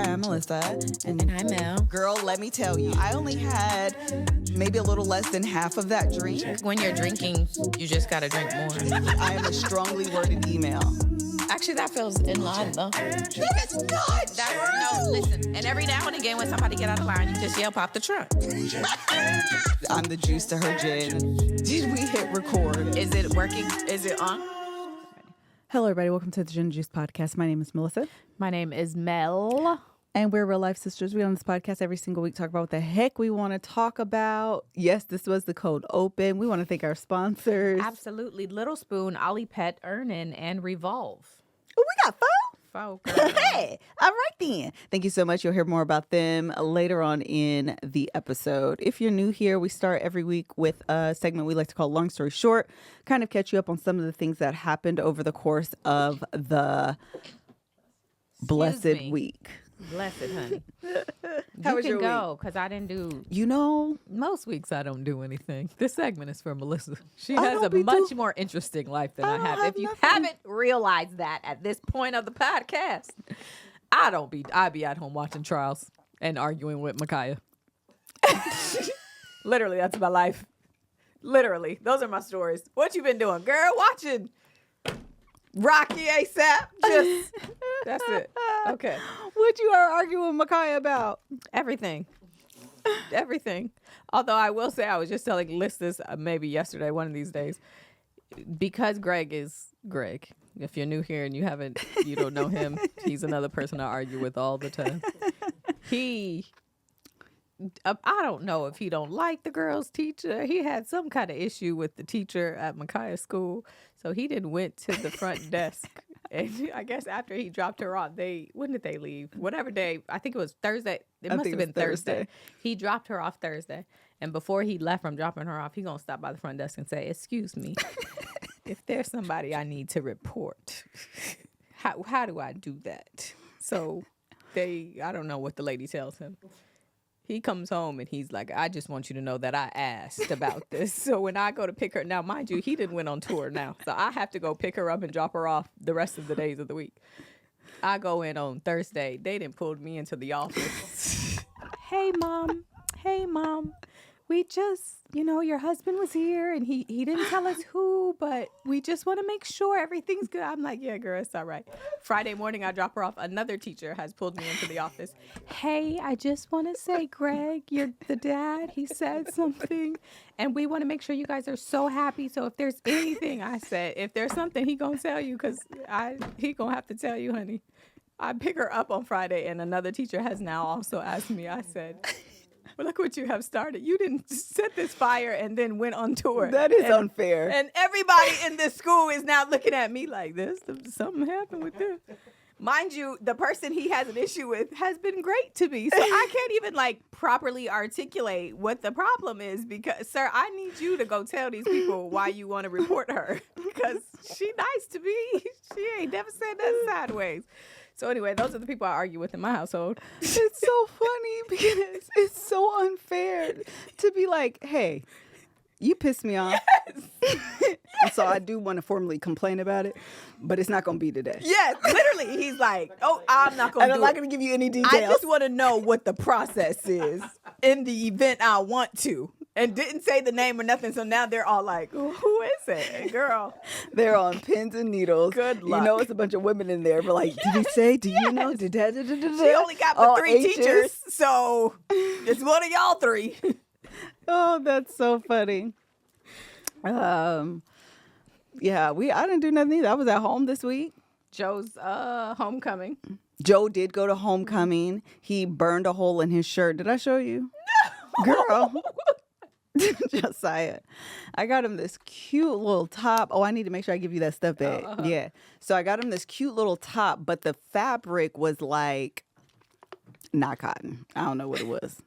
I'm Melissa. And I'm Mel. Girl, let me tell you, I only had maybe a little less than half of that drink. When you're drinking, you just gotta drink more. I am a strongly worded email. Actually, that feels in line, though. That is not true. No, listen. And every now and again, when somebody get out of line, you just yell, "Pop the trunk." I'm the juice to her gin. Did we hit record? Is it working? Is it on? Hello, everybody. Welcome to the Gin Juice Podcast. My name is Melissa. My name is Mel. And we're real life sisters. We on this podcast every single week talk about what the heck we want to talk about. Yes, this was the cold open. We want to thank our sponsors. Absolutely. Little Spoon, Ollie Pet, Earnin, and Revolve. Oh, we got Folk. Hey, all right then. Thank you so much. You'll hear more about them later on in the episode. If you're new here, we start every week with a segment we like to call Long Story Short, kind of catch you up on some of the things that happened over the course of the blessed week. Blessed, honey. How was you your can go, because I didn't do... You know, Most weeks I don't do anything. This segment is for Melissa. She I has don't a be much do- more interesting life than I don't have. have If you nothing. haven't realized that at this point of the podcast, I be at home watching trials and arguing with Micaiah. Literally, that's my life. Literally. Those are my stories. What you been doing? Girl, watching Rocky ASAP. Just, that's it. Okay. what you are arguing with Micaiah about? Everything. Everything. Although I will say, I was just telling Liz this maybe yesterday, one of these days, because Greg is Greg. If you're new here and you don't know him, he's another person I argue with all the time. I don't know if he don't like the girl's teacher. He had some kind of issue with the teacher at Micaiah's school. So he then went to the front desk. And I guess after he dropped her off, when did they leave? Whatever day, I think it was Thursday. It must have been Thursday. He dropped her off Thursday. And before he left from dropping her off, he going to stop by the front desk and say, "Excuse me, if there's somebody I need to report, how do I do that?" So I don't know what the lady tells him. He comes home and he's like, "I just want you to know that I asked about this." So when I go to pick her, now mind you, he didn't went on tour now. So I have to go pick her up and drop her off the rest of the days of the week. I go in on Thursday. They didn't pull me into the office. Hey, mom. We just, your husband was here and he didn't tell us who, but we just want to make sure everything's good. I'm like, "Yeah, girl, it's all right." Friday morning, I drop her off. Another teacher has pulled me into the office. "Hey, I just want to say, Greg, you're the dad. He said something, and we want to make sure you guys are so happy. So if there's anything," I said, "if there's something, he going to tell you, because he going to have to tell you, honey." I pick her up on Friday, and another teacher has now also asked me. I said, "Well, look what you have started. You didn't set this fire and then went on tour." That is unfair. And everybody in this school is now looking at me like this. Something happened with this. Mind you, the person he has an issue with has been great to me. So I can't even properly articulate what the problem is, because, sir, I need you to go tell these people why you want to report her, because she nice to me. She ain't never said that sideways. So anyway, those are the people I argue with in my household. It's so funny because it's so unfair to be like, "Hey, you pissed me off." Yes. So I do want to formally complain about it, but it's not going to be today. Yes, literally. He's like, "Oh, I'm not going to do it. I'm not going to give you any details. I just want to know what the process is in the event I want to." And didn't say the name or nothing. So now they're all like, "Who is it, girl?" They're on pins and needles. Good luck. You know, it's a bunch of women in there. But like, "Did he say? Do you know? She only got the 3 teachers. So it's one of y'all 3. Oh, that's so funny. Yeah, I didn't do nothing either. I was at home this week. Joe's homecoming. Joe did go to homecoming. He burned a hole in his shirt. Did I show you? No. Girl. Josiah. I got him this cute little top. Oh, I need to make sure I give you that stuff back. Yeah. So I got him this cute little top, but the fabric was like not cotton. I don't know what it was.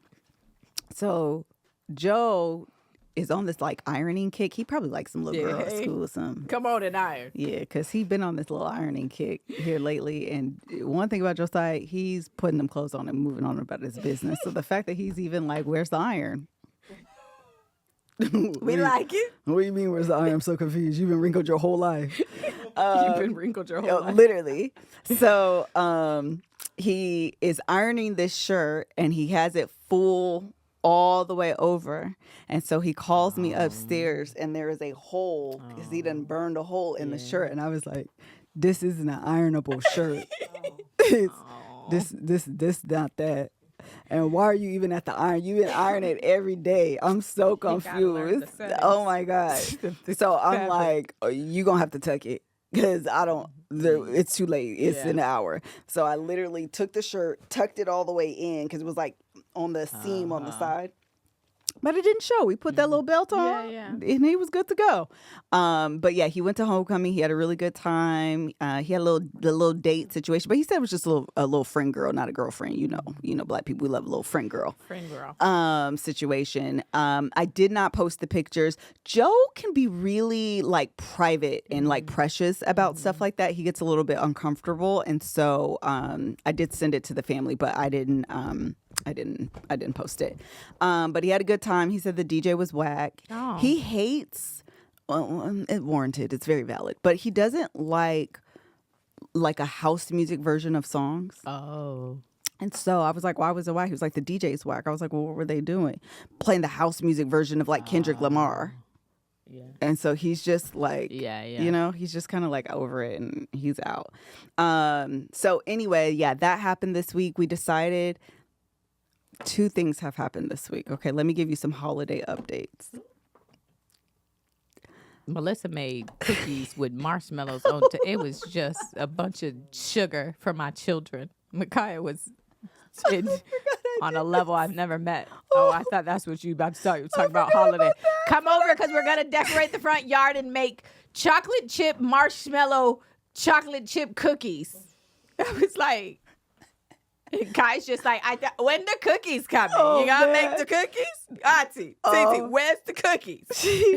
So Joe is on this ironing kick. He probably likes some little girl at school or something. Come on and iron. Yeah, because he's been on this little ironing kick here lately. And one thing about Josiah, he's putting them clothes on and moving on about his business. So the fact that he's even like, "Where's the iron?" We like it. What do you mean, where's the iron? I'm so confused. You've been wrinkled your whole life. You've been wrinkled your whole life. Literally. So he is ironing this shirt and he has it full all the way over. And so he calls me upstairs and there is a hole because he done burned a hole in the shirt. And I was like, this isn't an ironable shirt. This not that. And why are you even at the iron? You been iron it every day. I'm so confused. Oh my God. So I'm like, oh, you gonna have to tuck it. Because it's too late. It's an hour. So I literally took the shirt, tucked it all the way in because it was like on the seam on the side. But it didn't show. We put that little belt on, and he was good to go. But yeah, he went to homecoming. He had a really good time. He had the little date situation, but he said it was just a little friend girl, not a girlfriend. You know, Black people, we love a little friend girl. Situation. I did not post the pictures. Joe can be really like private and like precious about stuff like that. He gets a little bit uncomfortable, and so I did send it to the family, but I didn't post it. But he had a good time. He said the DJ was whack. Oh. He hates, it warranted, it's very valid, but he doesn't like a house music version of songs. Oh. And so I was like, why was it whack? He was like, the DJ's whack. I was like, well, what were they doing? Playing the house music version of like Kendrick Lamar. Yeah. And so he's just like, you know, he's just kind of like over it and he's out. So anyway, that happened this week. We decided 2 things have happened this week. Okay, let me give you some holiday updates. Melissa made cookies with marshmallows on it was just a bunch of sugar for my children. Micaiah was on a level I've never met. Oh, I thought that's what you about to start. You were talking about holiday. Come over because we're going to decorate the front yard and make chocolate chip marshmallow chocolate chip cookies. I was like, and Kai's just like, when the cookies coming? You gonna make the cookies? Auntie, Titi, where's the cookies?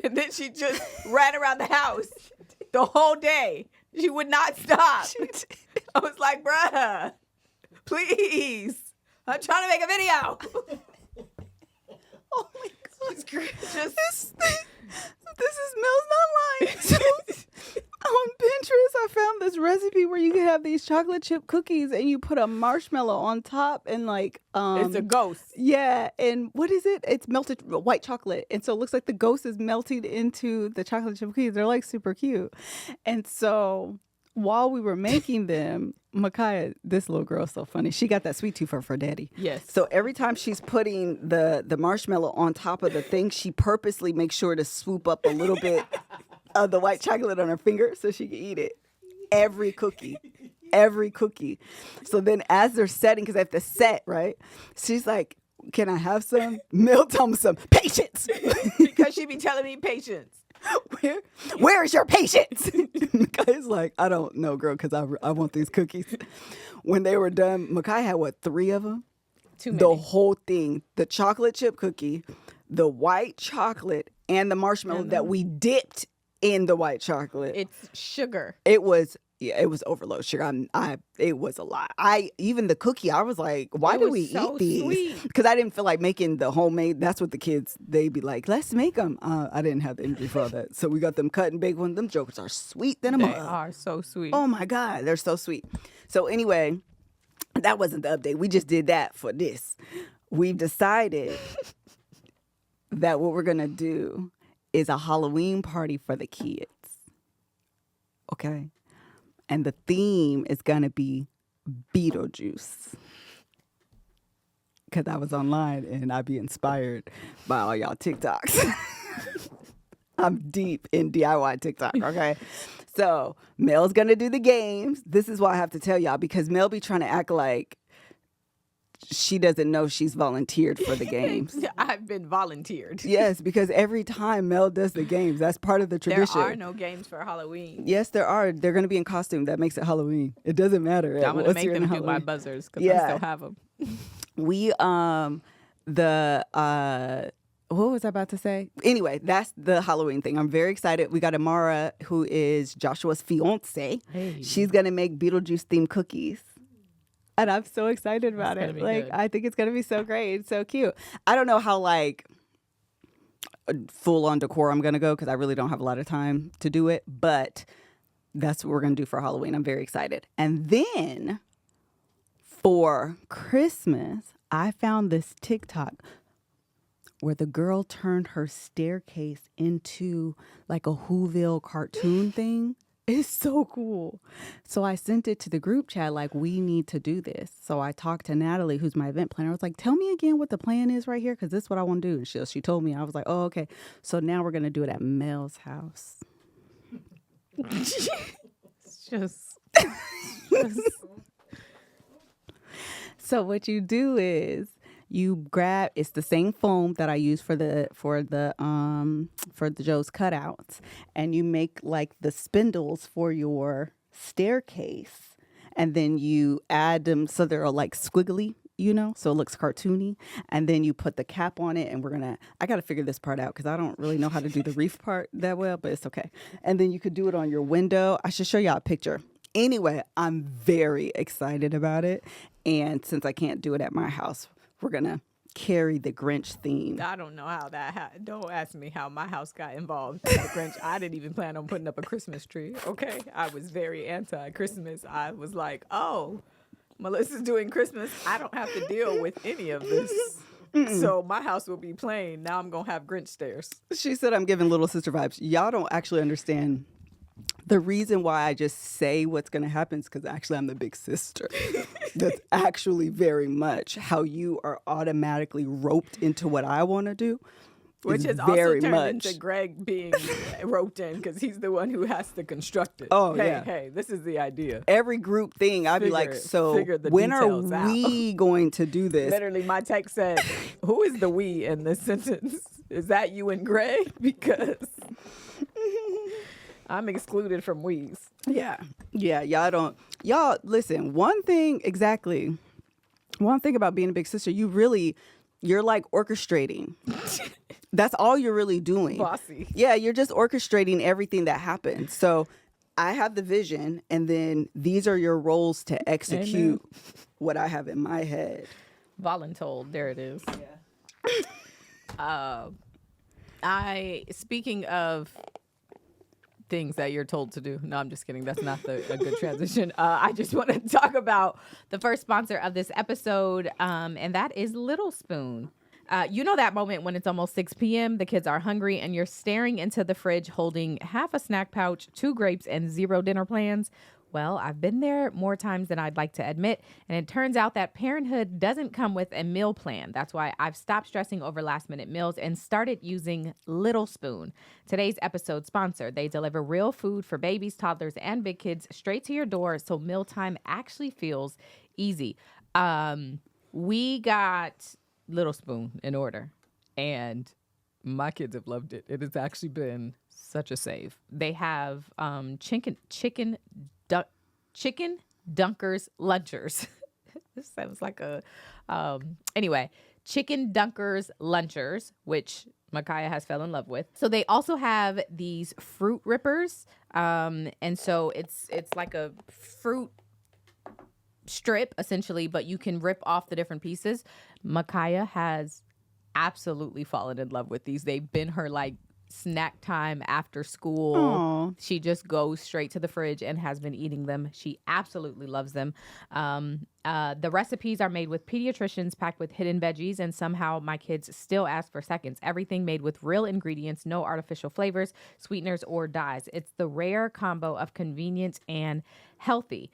And then she just ran around the house the whole day. She would not stop. I was like, bruh, please. I'm trying to make a video. Oh my God. This is Mel's Not Lying. So, on Pinterest, I found this recipe where you can have these chocolate chip cookies and you put a marshmallow on top and like it's a ghost. Yeah, and what is it? It's melted white chocolate, and so it looks like the ghost is melted into the chocolate chip cookies. They're like super cute, and so while we were making them, Micaiah, this little girl is so funny. She got that sweet tooth for her daddy. Yes. So every time she's putting the marshmallow on top of the thing, she purposely makes sure to swoop up a little bit of the white chocolate on her finger so she can eat it. Every cookie. So then as they're setting, because they have to set, right? She's like, can I have some? Mel, tell me some. Patience. Because she be telling me patience. Where is your patience? Micaiah's like, I don't know, girl, because I want these cookies. When they were done, Micaiah had 3 of them? Too many. The whole thing, the chocolate chip cookie, the white chocolate, and the marshmallow that we dipped in the white chocolate. It's sugar. It was overload sugar. It was a lot. Even the cookie, I was like, why do we eat these? Because I didn't feel like making the homemade. That's what the kids, they'd be like, let's make them. I didn't have the energy for all that. So we got them cut and baked ones. Them jokers are sweet than a mug. They are so sweet. Oh my God, they're so sweet. So anyway, that wasn't the update. We just did that for this. We've decided that what we're going to do is a Halloween party for the kids. Okay? And the theme is going to be Beetlejuice. Because I was online and I be inspired by all y'all TikToks. I'm deep in DIY TikTok, okay? So Mel's going to do the games. This is why I have to tell y'all, because Mel be trying to act like she doesn't know she's volunteered for the games. I've been volunteered. Yes, because every time Mel does the games, that's part of the tradition. There are no games for Halloween. Yes, there are. They're going to be in costume. That makes it Halloween. It doesn't matter. I'm going to make them do my buzzers because I still have them. We, what was I about to say? Anyway, that's the Halloween thing. I'm very excited. We got Amara, who is Joshua's fiance. Hey. She's going to make Beetlejuice themed cookies. And I'm so excited about it. Like, good. I think it's going to be so great. It's so cute. I don't know how, like, full on decor I'm going to go because I really don't have a lot of time to do it. But that's what we're going to do for Halloween. I'm very excited. And then For Christmas, I found this TikTok where the girl turned her staircase into like a Whoville cartoon thing. It's so cool. So I sent it to the group chat like, we need to do this. So I talked to Natalie, who's my event planner. I was like, tell me again what the plan is right here, because this is what I want to do. And she told me. I was like, oh, okay. So now we're going to do it at Mel's house. It's just So what you do is you grab, it's the same foam that I use for the Joe's cutouts, and you make like the spindles for your staircase, and then you add them so they're like squiggly, so it looks cartoony, and then you put the cap on it, and I got to figure this part out because I don't really know how to do the reef part that well, but it's okay. And then you could do it on your window. I should show y'all a picture. Anyway, I'm very excited about it, and since I can't do it at my house, we're going to carry the Grinch theme. I don't know how that don't ask me how my house got involved in the Grinch. I didn't even plan on putting up a Christmas tree. Okay. I was very anti-Christmas. I was like, oh, Melissa's doing Christmas. I don't have to deal with any of this. So my house will be plain. Now I'm going to have Grinch stairs. She said I'm giving little sister vibes. Y'all don't actually understand. The reason why I just say what's going to happen is because actually I'm the big sister. That's actually very much how you are automatically roped into what I want to do. Which has also turned into Greg being roped in because he's the one who has to construct it. Oh, Hey, this is the idea. Every group thing, I'd be like, so when are we going to do this? Literally, my text said, who is the we in this sentence? Is that you and Greg? Because I'm excluded from we's. Yeah, y'all listen, one thing about being a big sister, you're like orchestrating. That's all you're really doing. Bossy. Yeah, you're just orchestrating everything that happens. So I have the vision, and then these are your roles to execute what I have in my head. Voluntold, there it is. Yeah. Speaking of things that you're told to do. No, I'm just kidding. That's not a good transition. I just want to talk about the first sponsor of this episode, and that is Little Spoon. You know that moment when it's almost 6 p.m., the kids are hungry, and you're staring into the fridge holding half a snack pouch, 2 grapes, and 0 dinner plans? Well, I've been there more times than I'd like to admit, and it turns out that parenthood doesn't come with a meal plan. That's why I've stopped stressing over last-minute meals and started using Little Spoon. Today's episode sponsor. They deliver real food for babies, toddlers, and big kids straight to your door, so mealtime actually feels easy. We got Little Spoon in order, and my kids have loved it. It has actually been such a save. They have chicken Dunkers Lunchers. This sounds like a anyway, Chicken Dunkers Lunchers, which Micaiah has fell in love with. So they also have these fruit rippers, and so it's like a fruit strip essentially, but you can rip off the different pieces. Micaiah has absolutely fallen in love with these. They've been her like snack time after school. Aww. She just goes straight to the fridge and has been eating them. She absolutely loves them. The recipes are made with pediatricians, packed with hidden veggies, and somehow my kids still ask for seconds. Everything made with real ingredients, no artificial flavors, sweeteners, or dyes. It's the rare combo of convenience and healthy.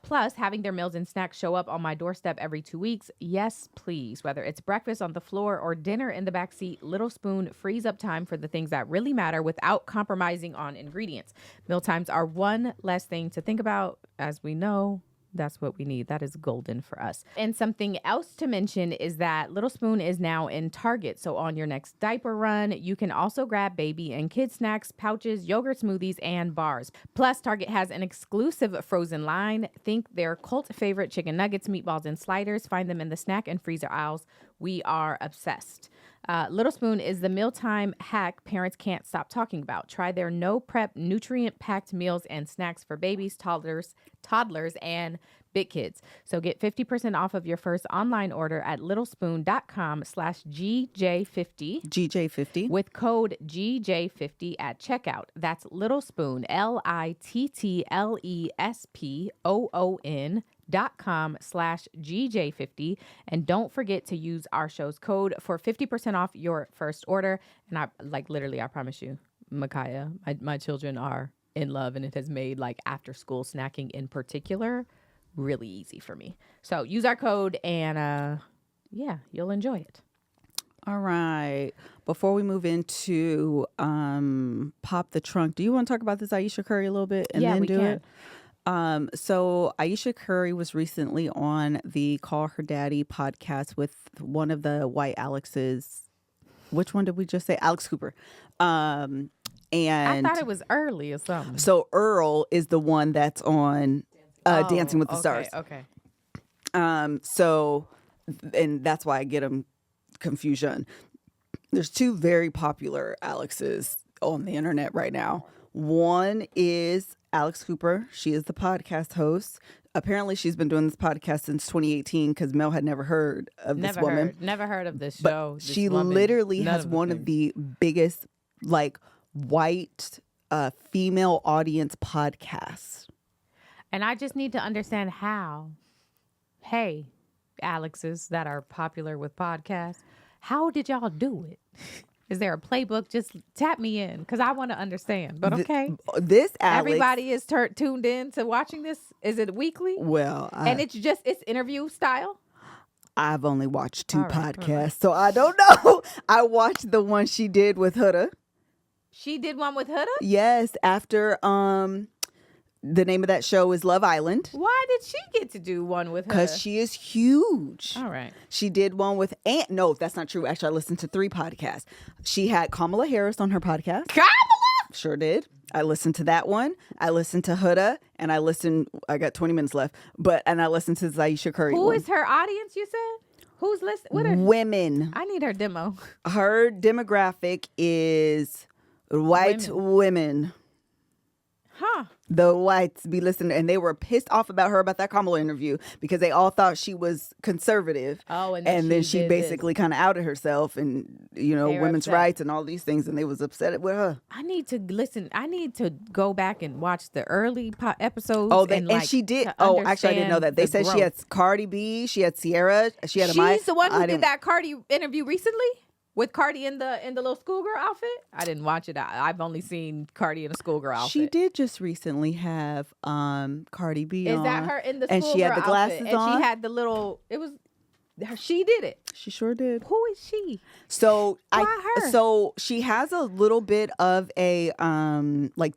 Plus, having their meals and snacks show up on my doorstep every 2 weeks. Yes, please. Whether it's breakfast on the floor or dinner in the backseat, Little Spoon frees up time for the things that really matter without compromising on ingredients. Meal times are one less thing to think about. As we know, that's what we need. That is golden for us. And something else to mention is that Little Spoon is now in Target. So on your next diaper run, you can also grab baby and kid snacks, pouches, yogurt smoothies, and bars. Plus, Target has an exclusive frozen line. Think their cult favorite chicken nuggets, meatballs, and sliders. Find them in the snack and freezer aisles. We are obsessed. Little Spoon is the mealtime hack parents can't stop talking about. Try their no-prep, nutrient-packed meals and snacks for babies, toddlers, and big kids. So get 50% off of your first online order at littlespoon.com/GJ50. GJ50. With code GJ50 at checkout. That's Little Spoon, LITTLESPOON MrsKevOnStage.com/GJ50. And don't forget to use our show's code for 50% off your first order. And I literally, I promise you, Micaiah, my children are in love, and it has made after school snacking in particular really easy for me. So use our code and you'll enjoy it. All right. Before we move into Pop the Trunk, do you want to talk about this Ayesha Curry a little bit and then do it? So Ayesha Curry was recently on the Call Her Daddy podcast with one of the white Alexes. Which one did we just say? Alex Cooper. And I thought it was Early or something. So Earl is the one that's on Dancing with the Stars. Okay. So, and that's why I get them confusion. There's two very popular Alexes on the internet right now. One is Alex Cooper. She is the podcast host. Apparently, she's been doing this podcast since 2018 because Mel had never heard of this woman. Never heard of this show. But she literally has one of the biggest, white female audience podcasts. And I just need to understand how. Hey, Alexes that are popular with podcasts, how did y'all do it? Is there a playbook? Just tap me in because I want to understand. But okay, this Alex, everybody is tuned in to watching this. Is it weekly? Well, and it's interview style. I've only watched two podcasts, so I don't know. I watched the one she did with Huda. She did one with Huda? Yes, after the name of that show is Love Island. Why did she get to do one with Huda? Because she is huge. All right. She did one with No, that's not true. Actually, I listened to 3 podcasts. She had Kamala Harris on her podcast. Kamala? Sure did. I listened to that one. I listened to Huda, and I got 20 minutes left, and I listened to Ayesha Curry. Who is her audience, you said? Who's listening? What are women? I need her demo. Her demographic is white women. Huh. The whites be listening, and they were pissed off about her about that Kamala interview because they all thought she was conservative. Oh, and then she basically kind of outed herself and women's rights and all these things, and they was upset with her. I need to listen. I need to go back and watch the early episodes. Oh, and she did. Oh, actually, I didn't know that. They said she had Cardi B, she had Sierra, she had. She's the one who did that Cardi interview recently. With Cardi in the little schoolgirl outfit? I didn't watch it. I've only seen Cardi in a schoolgirl outfit. She did just recently have Cardi B on. Is that her in the schoolgirl outfit? And she had the glasses and on. And she had the little, she did it. She sure did. Who is she? So Why her? So she has a little bit of a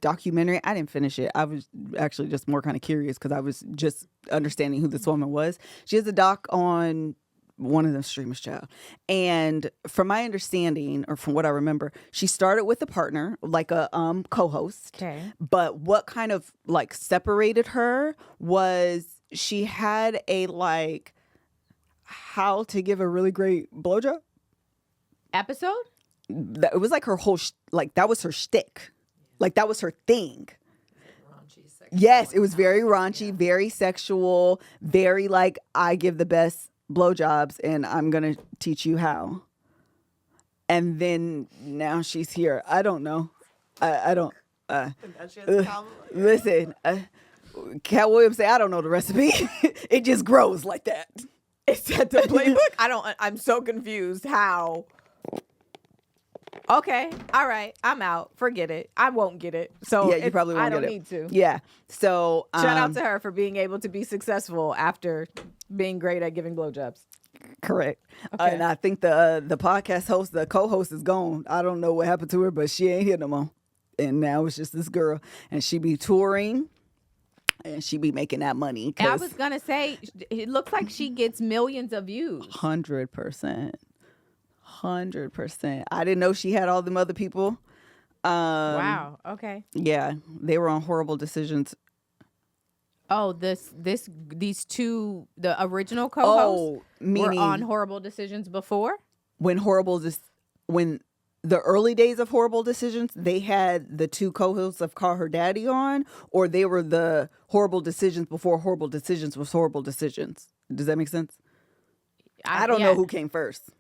documentary. I didn't finish it. I was actually just more kind of curious because I was just understanding who this woman was. She has a doc on one of them streamers, child. And from my understanding, or from what I remember, she started with a partner, like a co-host. Okay. But what kind of separated her was she had a how to give a really great blowjob episode. It was her whole that was her shtick, that was her thing. Yes, it was very raunchy, very sexual, very I give the best blowjobs and I'm gonna teach you how. And then now she's here. I don't know. I don't. Listen, Cat Williams say I don't know the recipe. It just grows like that. Is that the playbook? I'm so confused. How? Okay, all right, I'm out. Forget it. I won't get it. So yeah, you probably won't get it. I don't need to. Yeah. So shout out to her for being able to be successful after being great at giving blowjobs. Correct. Okay. And I think the podcast host, the co-host, is gone. I don't know what happened to her, but she ain't here no more. And now it's just this girl, and she be touring. And she be making that money. I was gonna say, it looks like she gets millions of views. 100%. 100%. I didn't know she had all them other people. Wow. Okay. Yeah, they were on Horrible Decisions. Oh, these two, the original co-hosts were on Horrible Decisions before? When the early days of Horrible Decisions, they had the two co-hosts of Call Her Daddy on, or they were the Horrible Decisions before Horrible Decisions was Horrible Decisions. Does that make sense? I don't know who came first.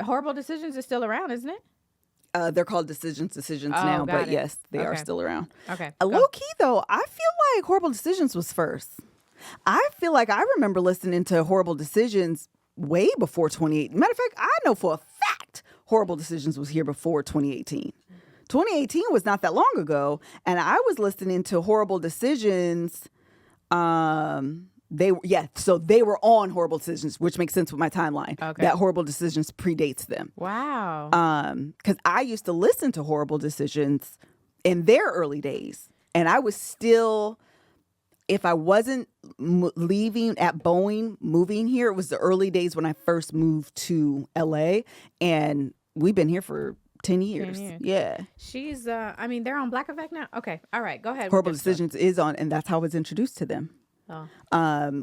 Horrible Decisions is still around, isn't it? They're called Decisions now, but yes, they are still around. Okay. Low key though, I feel like Horrible Decisions was first. I feel like I remember listening to Horrible Decisions way before 2018. Matter of fact, I know for a fact Horrible Decisions was here before 2018. 2018 was not that long ago, and I was listening to Horrible Decisions. They were on Horrible Decisions, which makes sense with my timeline. Okay. That Horrible Decisions predates them. Wow. Because I used to listen to Horrible Decisions in their early days, and I was still, if I wasn't leaving at Boeing, moving here, it was the early days when I first moved to LA, and we've been here for 10 years. 10 years. Yeah. She's, they're on Black Effect now? Okay. All right. Go ahead. with Horrible your story. Decisions is on, and that's how I was introduced to them. Oh.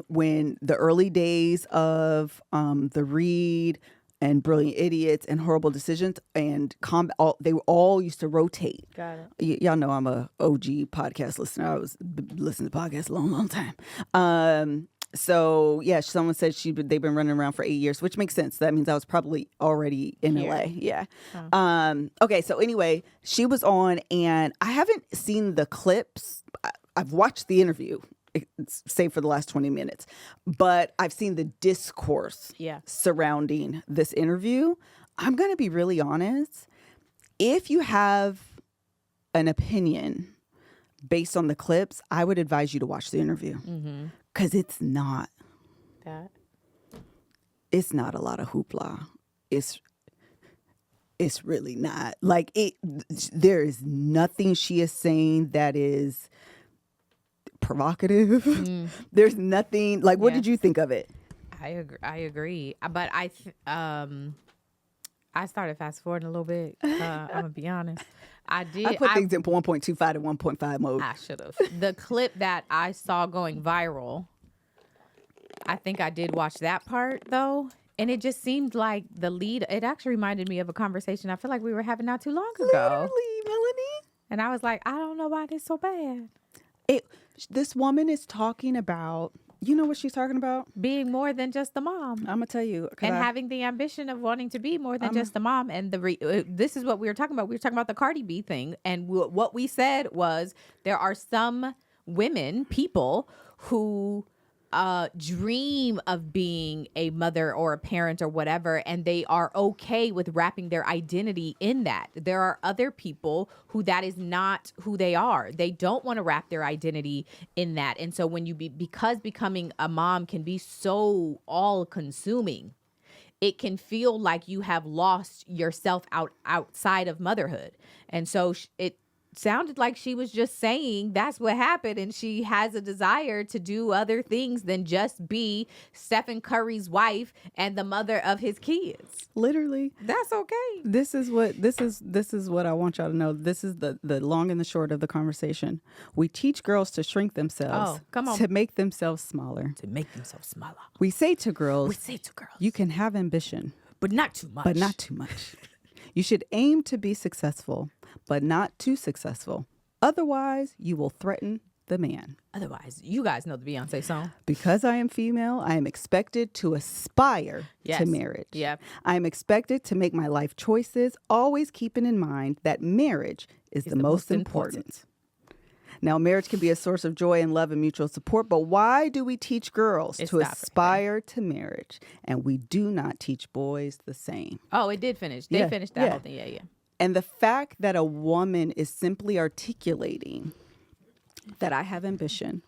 When the early days of The Read and Brilliant Idiots and Horrible Decisions and they all used to rotate. Got it. Y'all know I'm a OG podcast listener. I was listening to podcasts a long time. So yeah, someone said they've been running around for 8 years, which makes sense. That means I was probably already in LA. Yeah. Okay. So anyway, she was on, and I haven't seen the clips. I've watched the interview, save for the last 20 minutes, but I've seen the discourse surrounding this interview. I'm going to be really honest. If you have an opinion based on the clips, I would advise you to watch the interview. Because it's not a lot of hoopla. It's really not. Like, there is nothing she is saying that is provocative. There's nothing, like, what did you think of it? I agree. But I started fast forwarding a little bit. I'm going to be honest. I put things in 1.25 to 1.5 mode. I should have. The clip that I saw going viral, I think I did watch that part, though. And it just seemed like the lead, it actually reminded me of a conversation I feel like we were having not too long ago. Literally, Melanie. And I was like, I don't know why this is so bad. This woman is talking about, you know what she's talking about? Being more than just the mom. I'm going to tell you. And having the ambition of wanting to be more than just the mom. And this is what we were talking about. We were talking about the Cardi B thing. And what we said was there are some people who dream of being a mother or a parent or whatever, and they are okay with wrapping their identity in that. There are other people who that is not who they are. They don't want to wrap their identity in that. And so when because becoming a mom can be so all consuming, it can feel like you have lost yourself outside of motherhood. And so it sounded like she was just saying that's what happened, and she has a desire to do other things than just be Stephen Curry's wife and the mother of his kids. Literally. That's okay. This is what I want y'all to know. This is the long and the short of the conversation. We teach girls to shrink themselves. Oh, come on. To make themselves smaller. To make themselves smaller. We say to girls, you can have ambition, but not too much. You should aim to be successful, but not too successful. Otherwise, you will threaten the man. Otherwise, you guys know the Beyonce song. Because I am female, I am expected to aspire to marriage. Yeah. I am expected to make my life choices, always keeping in mind that marriage is the most important. Now, marriage can be a source of joy and love and mutual support, but why do we teach girls to aspire to marriage, and we do not teach boys the same? Oh, it did finish. They finished that whole thing. Yeah. And the fact that a woman is simply articulating that I have ambition,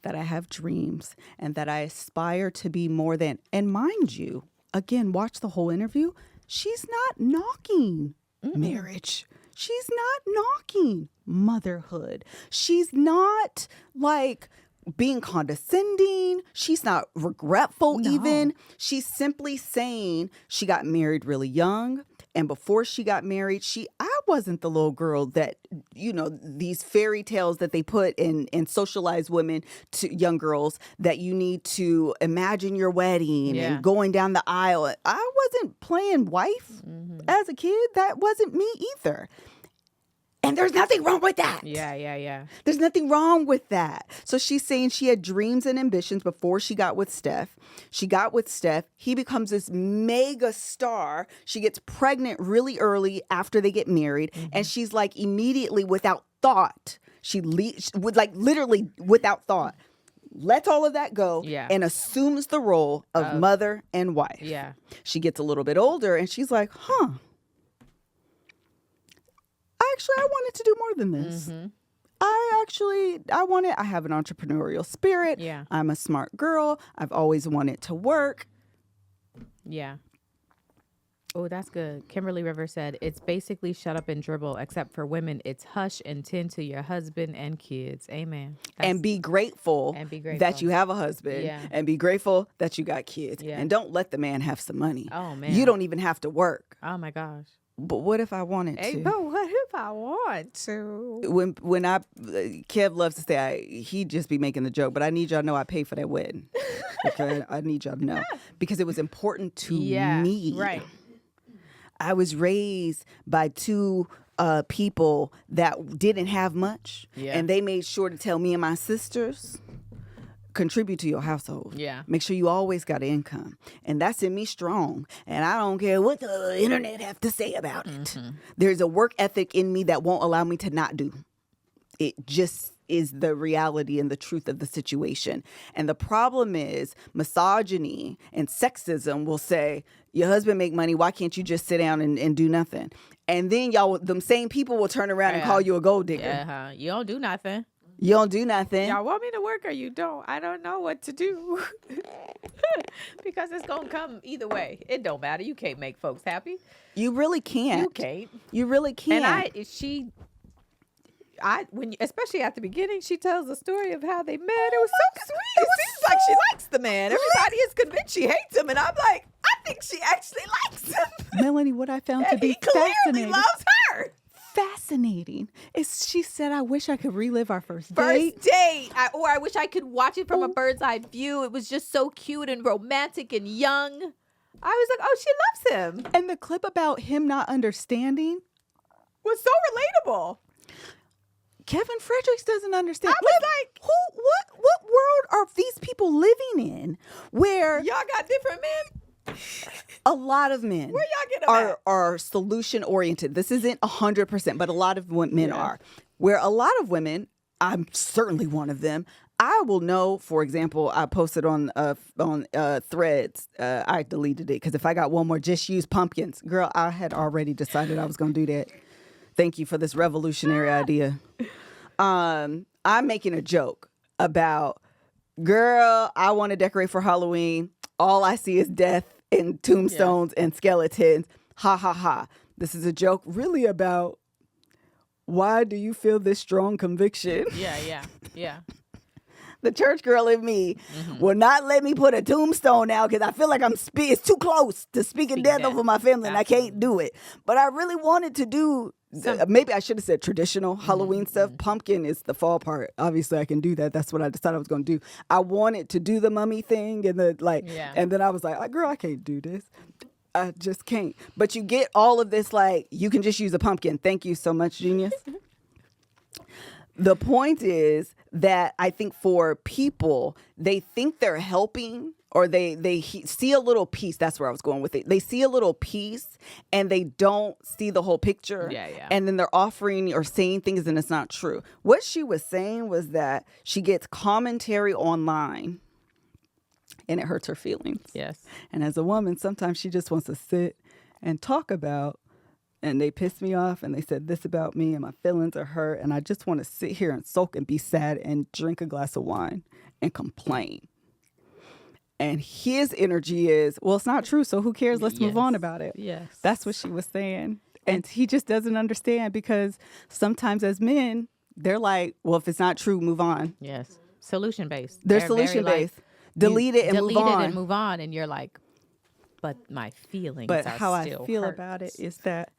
that I have dreams, and that I aspire to be more than, and mind you, again, watch the whole interview, she's not knocking marriage. She's not knocking motherhood. She's not like being condescending. She's not regretful even. She's simply saying she got married really young. And before she got married, I wasn't the little girl that, these fairy tales that they put in socialize women to young girls that you need to imagine your wedding and going down the aisle. I wasn't playing wife as a kid. That wasn't me either. And there's nothing wrong with that. Yeah. There's nothing wrong with that. So she's saying she had dreams and ambitions before she got with Steph. She got with Steph. He becomes this mega star. She gets pregnant really early after they get married. And she's like immediately without thought. Literally without thought, lets all of that go Yeah. and assumes the role of mother and wife. Yeah. She gets a little bit older and she's like, actually, I wanted to do more than this. I have an entrepreneurial spirit. Yeah. I'm a smart girl. I've always wanted to work. Yeah. Oh, that's good. Kimberly Rivers said, it's basically shut up and dribble, except for women. It's hush and tend to your husband and kids. Amen. And be grateful that you have a husband. Yeah. And be grateful that you got kids. Yeah. And don't let the man have some money. Oh, man. You don't even have to work. Oh, my gosh. But what if I wanted Hey, to? but what if I want to? When Kev loves to say he'd just be making the joke, but I need y'all to know I paid for that wedding. Okay, I need y'all to know because it was important to me. Right. I was raised by two people that didn't have much, and they made sure to tell me and my sisters, contribute to your household. Yeah. Make sure you always got an income. And that's in me strong. And I don't care what the internet have to say about it. There's a work ethic in me that won't allow me to not do. It just is the reality and the truth of the situation. And the problem is misogyny and sexism will say, your husband make money, why can't you just sit down and do nothing? And then them same people will turn around and call you a gold digger. Yeah. You don't do nothing. You don't do nothing. Y'all want me to work or you don't? I don't know what to do. Because it's going to come either way. It don't matter. You can't make folks happy. You really can't. You can't. You really can't. And especially at the beginning, she tells the story of how they met. It was so sweet. It seems like she likes the man. Everybody is convinced she hates him. And I'm like, I think she actually likes him. Melanie, what I found to And be he clearly fascinating. loves her. Fascinating is she said, I wish I could relive our first date. First date. I wish I could watch it from a bird's eye view. It was just so cute and romantic and young. I was like, oh, she loves him. And the clip about him not understanding Was so relatable. Kevin Fredericks doesn't understand. I was like, what world are these people living in where y'all got different men? a lot of men Where y'all get them at? are solution oriented? This isn't 100%, but a lot of men are. Where a lot of women, I'm certainly one of them, I will know, for example, I posted on Threads. I deleted it because if I got one more, just use pumpkins. Girl, I had already decided I was going to do that. Thank you for this revolutionary idea. I'm making a joke about, girl, I want to decorate for Halloween. All I see is death and tombstones and skeletons. Ha, ha, ha. This is a joke really about why do you feel this strong conviction? Yeah. The church girl in me will not let me put a tombstone out because I feel like it's too close to speaking death over my family and I can't do it. But I really wanted to do, maybe I should have said traditional Halloween stuff. Pumpkin is the fall part. Obviously I can do that. That's what I decided I was going to do. I wanted to do the mummy thing and and then I was like, girl, I can't do this. I just can't. But you get all of this, like, you can just use a pumpkin. Thank you so much, genius. The point is that I think for people, they think they're helping or they see a little piece. That's where I was going with it. They see a little piece and they don't see the whole picture. Yeah. And then they're offering or saying things and it's not true. What she was saying was that she gets commentary online and it hurts her feelings. Yes. And as a woman, sometimes she just wants to sit and talk about, and they pissed me off and they said this about me and my feelings are hurt. And I just want to sit here and sulk and be sad and drink a glass of wine and complain. And his energy is, well, it's not true. So who cares? Let's move on about it. Yes. That's what she was saying. And he just doesn't understand because sometimes as men, they're like, well, if it's not true, move on. Yes. Solution based. They're solution based. Delete it and move on. Delete it and move on. And you're like, but my feelings but are how still I feel hurt. about it is that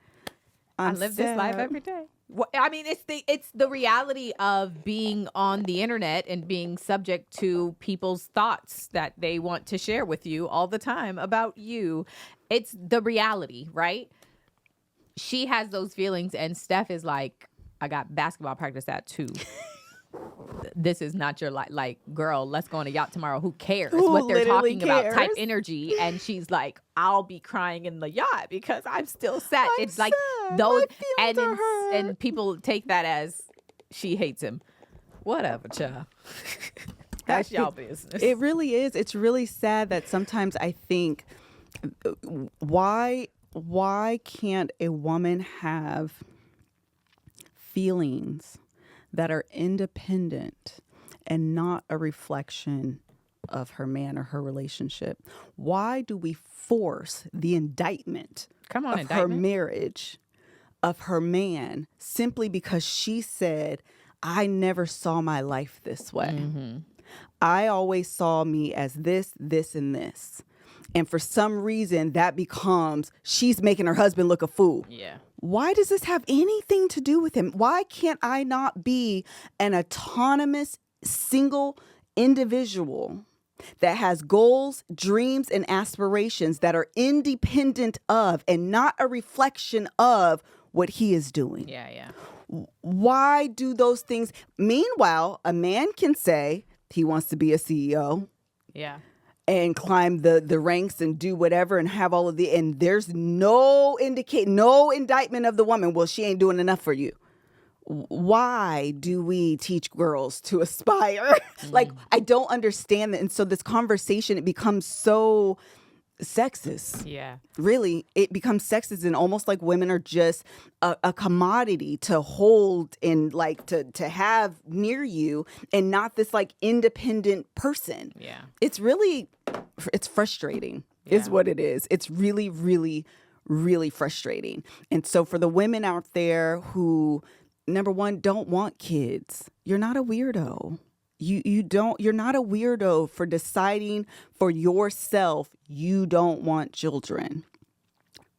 I live this life every day. Well, I mean, it's the reality of being on the internet and being subject to people's thoughts that they want to share with you all the time about you. It's the reality, right? She has those feelings, and Steph is like, I got basketball practice at 2. This is not your life. Like, girl, let's go on a yacht tomorrow. Who cares what they're talking about? Type energy. And she's like, I'll be crying in the yacht because I'm still sad. It's like those, and people take that as she hates him. Whatever, child. That's y'all business. It really is. It's really sad that sometimes I think, why can't a woman have feelings that are independent and not a reflection of her man or her relationship? Why do we force the indictment of her marriage, of her man, simply because she said, I never saw my life this way. Mm-hmm. I always saw me as this, this, and this. And for some reason, that becomes she's making her husband look a fool. Yeah. Why does this have anything to do with him? Why can't I not be an autonomous, single individual that has goals, dreams, and aspirations that are independent of and not a reflection of what he is doing? Yeah, yeah. Why do those things? Meanwhile, a man can say he wants to be a CEO. Yeah. And climb the ranks and do whatever and have all of and there's no indictment of the woman. Well, she ain't doing enough for you. Why do we teach girls to aspire? Like, I don't understand that. And so this conversation, it becomes so sexist. Yeah. Really, it becomes sexist and almost like women are just a commodity to hold and like to have near you and not this like independent person. Yeah. It's frustrating is what it is. It's really, really, really frustrating. And so for the women out there who, number one, don't want kids, you're not a weirdo. You're not a weirdo for deciding for yourself you don't want children.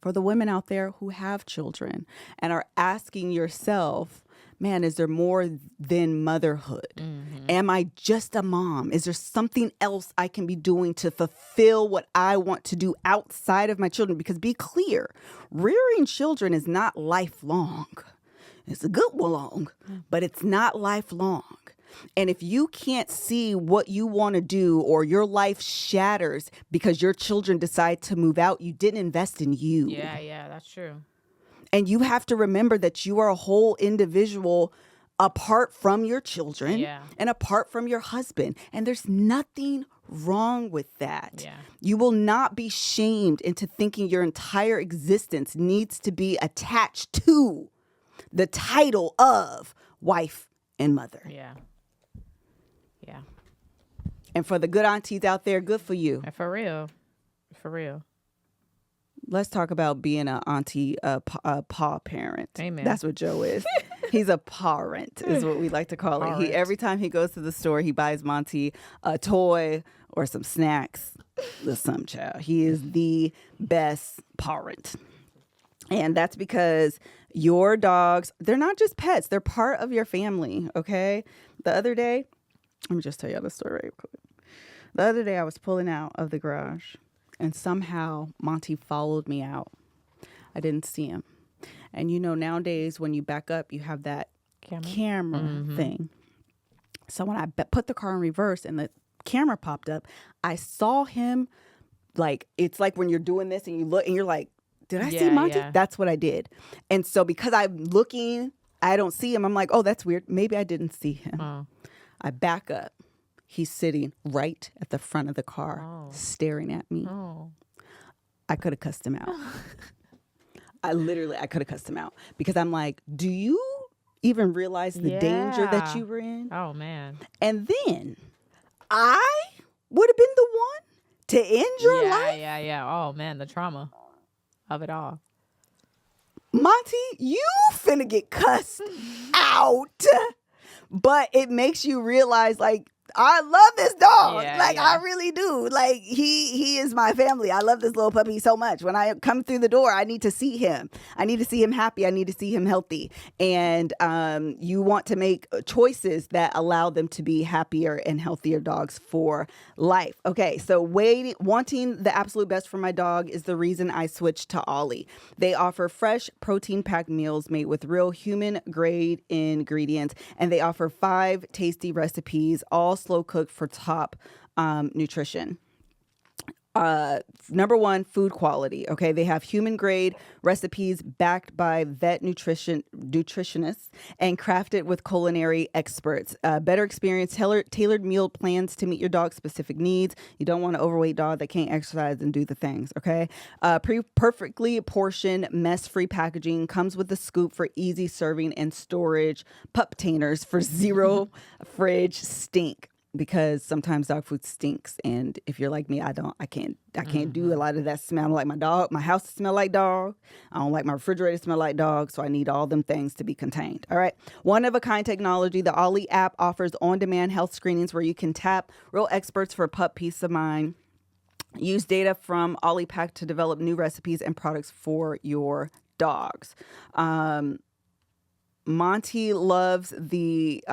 For the women out there who have children and are asking yourself, man, is there more than motherhood? Mm-hmm. Am I just a mom? Is there something else I can be doing to fulfill what I want to do outside of my children? Because be clear, rearing children is not lifelong. It's a good long, but it's not lifelong. And if you can't see what you want to do or your life shatters because your children decide to move out, you didn't invest in you. Yeah, that's true. And you have to remember that you are a whole individual apart from your children and apart from your husband. And there's nothing wrong with that. Yeah. You will not be shamed into thinking your entire existence needs to be attached to the title of wife and mother. Yeah. Yeah. And for the good aunties out there, good for you. And for real. For real. Let's talk about being an auntie, paw parent. Amen. That's what Joe is. He's a parent, is what we like to call it. Every time he goes to the store, he buys Monty a toy or some snacks. Some child. He is the best parent. And that's because your dogs, they're not just pets. They're part of your family, okay? The other day, let me just tell you the story right quick. The other day, I was pulling out of the garage, and somehow Monty followed me out. I didn't see him. And you know, nowadays, when you back up, you have that camera thing. So when I put the car in reverse and the camera popped up, I saw him, like, it's like when you're doing this and you look and you're like, did I see Monty? Yeah. That's what I did. And so because I'm looking, I don't see him. I'm like, oh, that's weird. Maybe I didn't see him. I back up. He's sitting right at the front of the car, staring at me. I could have cussed him out. I could have cussed him out because I'm like, do you even realize the danger that you were in? Oh, man. And then I would have been the one to end your life? Yeah. Oh, man, the trauma of it all. Monty, you finna get cussed out. But it makes you realize, like, I love this dog. I really do. Like, he is my family. I love this little puppy so much. When I come through the door, I need to see him. I need to see him happy. I need to see him healthy. And you want to make choices that allow them to be happier and healthier dogs for life. Okay, so wanting the absolute best for my dog is the reason I switched to Ollie. They offer fresh, protein-packed meals made with real human-grade ingredients, and they offer 5 tasty recipes, all slow cooked for top nutrition. Number one, food quality. Okay, they have human grade recipes backed by vet nutritionists and crafted with culinary experts. Better experience, tailored meal plans to meet your dog's specific needs. You don't want an overweight dog that can't exercise and do the things. Okay, perfectly portioned, mess-free packaging comes with a scoop for easy serving and storage. Pup-tainers for zero fridge stink. Because sometimes dog food stinks, and if you're like me, I can't do a lot of that smell. I don't like my dog, my house to smell like dog. I don't like my refrigerator to smell like dog, so I need all them things to be contained. All right. One of a kind technology, the Ollie app offers on-demand health screenings where you can tap real experts for pup peace of mind. Use data from Ollie Pack to develop new recipes and products for your dogs. Monty loves the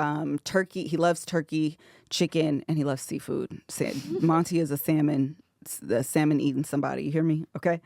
turkey. He loves turkey, chicken, and he loves seafood. Monty is a salmon eating somebody. You hear me? Okay.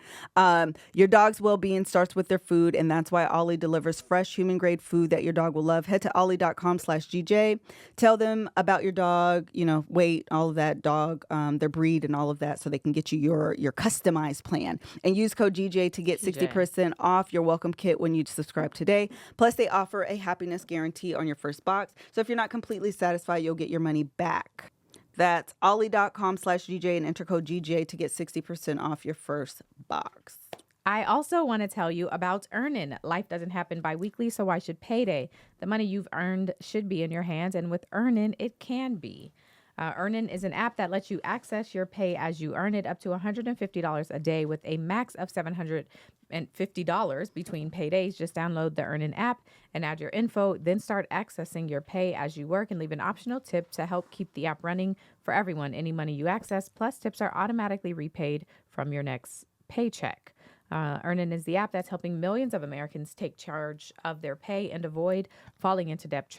Your dog's well-being starts with their food, and that's why Ollie delivers fresh human-grade food that your dog will love. Head to ollie.com/GJ. Tell them about your dog, weight, all of that, dog, their breed, and all of that, so they can get you your customized plan. And use code GJ to get 60% off your welcome kit when you subscribe today. Plus, they offer a happiness guarantee on your first box. So if you're not completely satisfied, you'll get your money back. That's ollie.com/GJ and enter code GJ to get 60% off your first box. I also want to tell you about Earnin. Life doesn't happen bi-weekly, so why should payday? The money you've earned should be in your hands, and with Earnin, it can be. Earnin is an app that lets you access your pay as you earn it up to $150 a day with a max of $750 between paydays. Just download the Earnin app and add your info, then start accessing your pay as you work and leave an optional tip to help keep the app running for everyone. Any money you access plus tips are automatically repaid from your next paycheck. Earnin is the app that's helping millions of Americans take charge of their pay and avoid falling into debt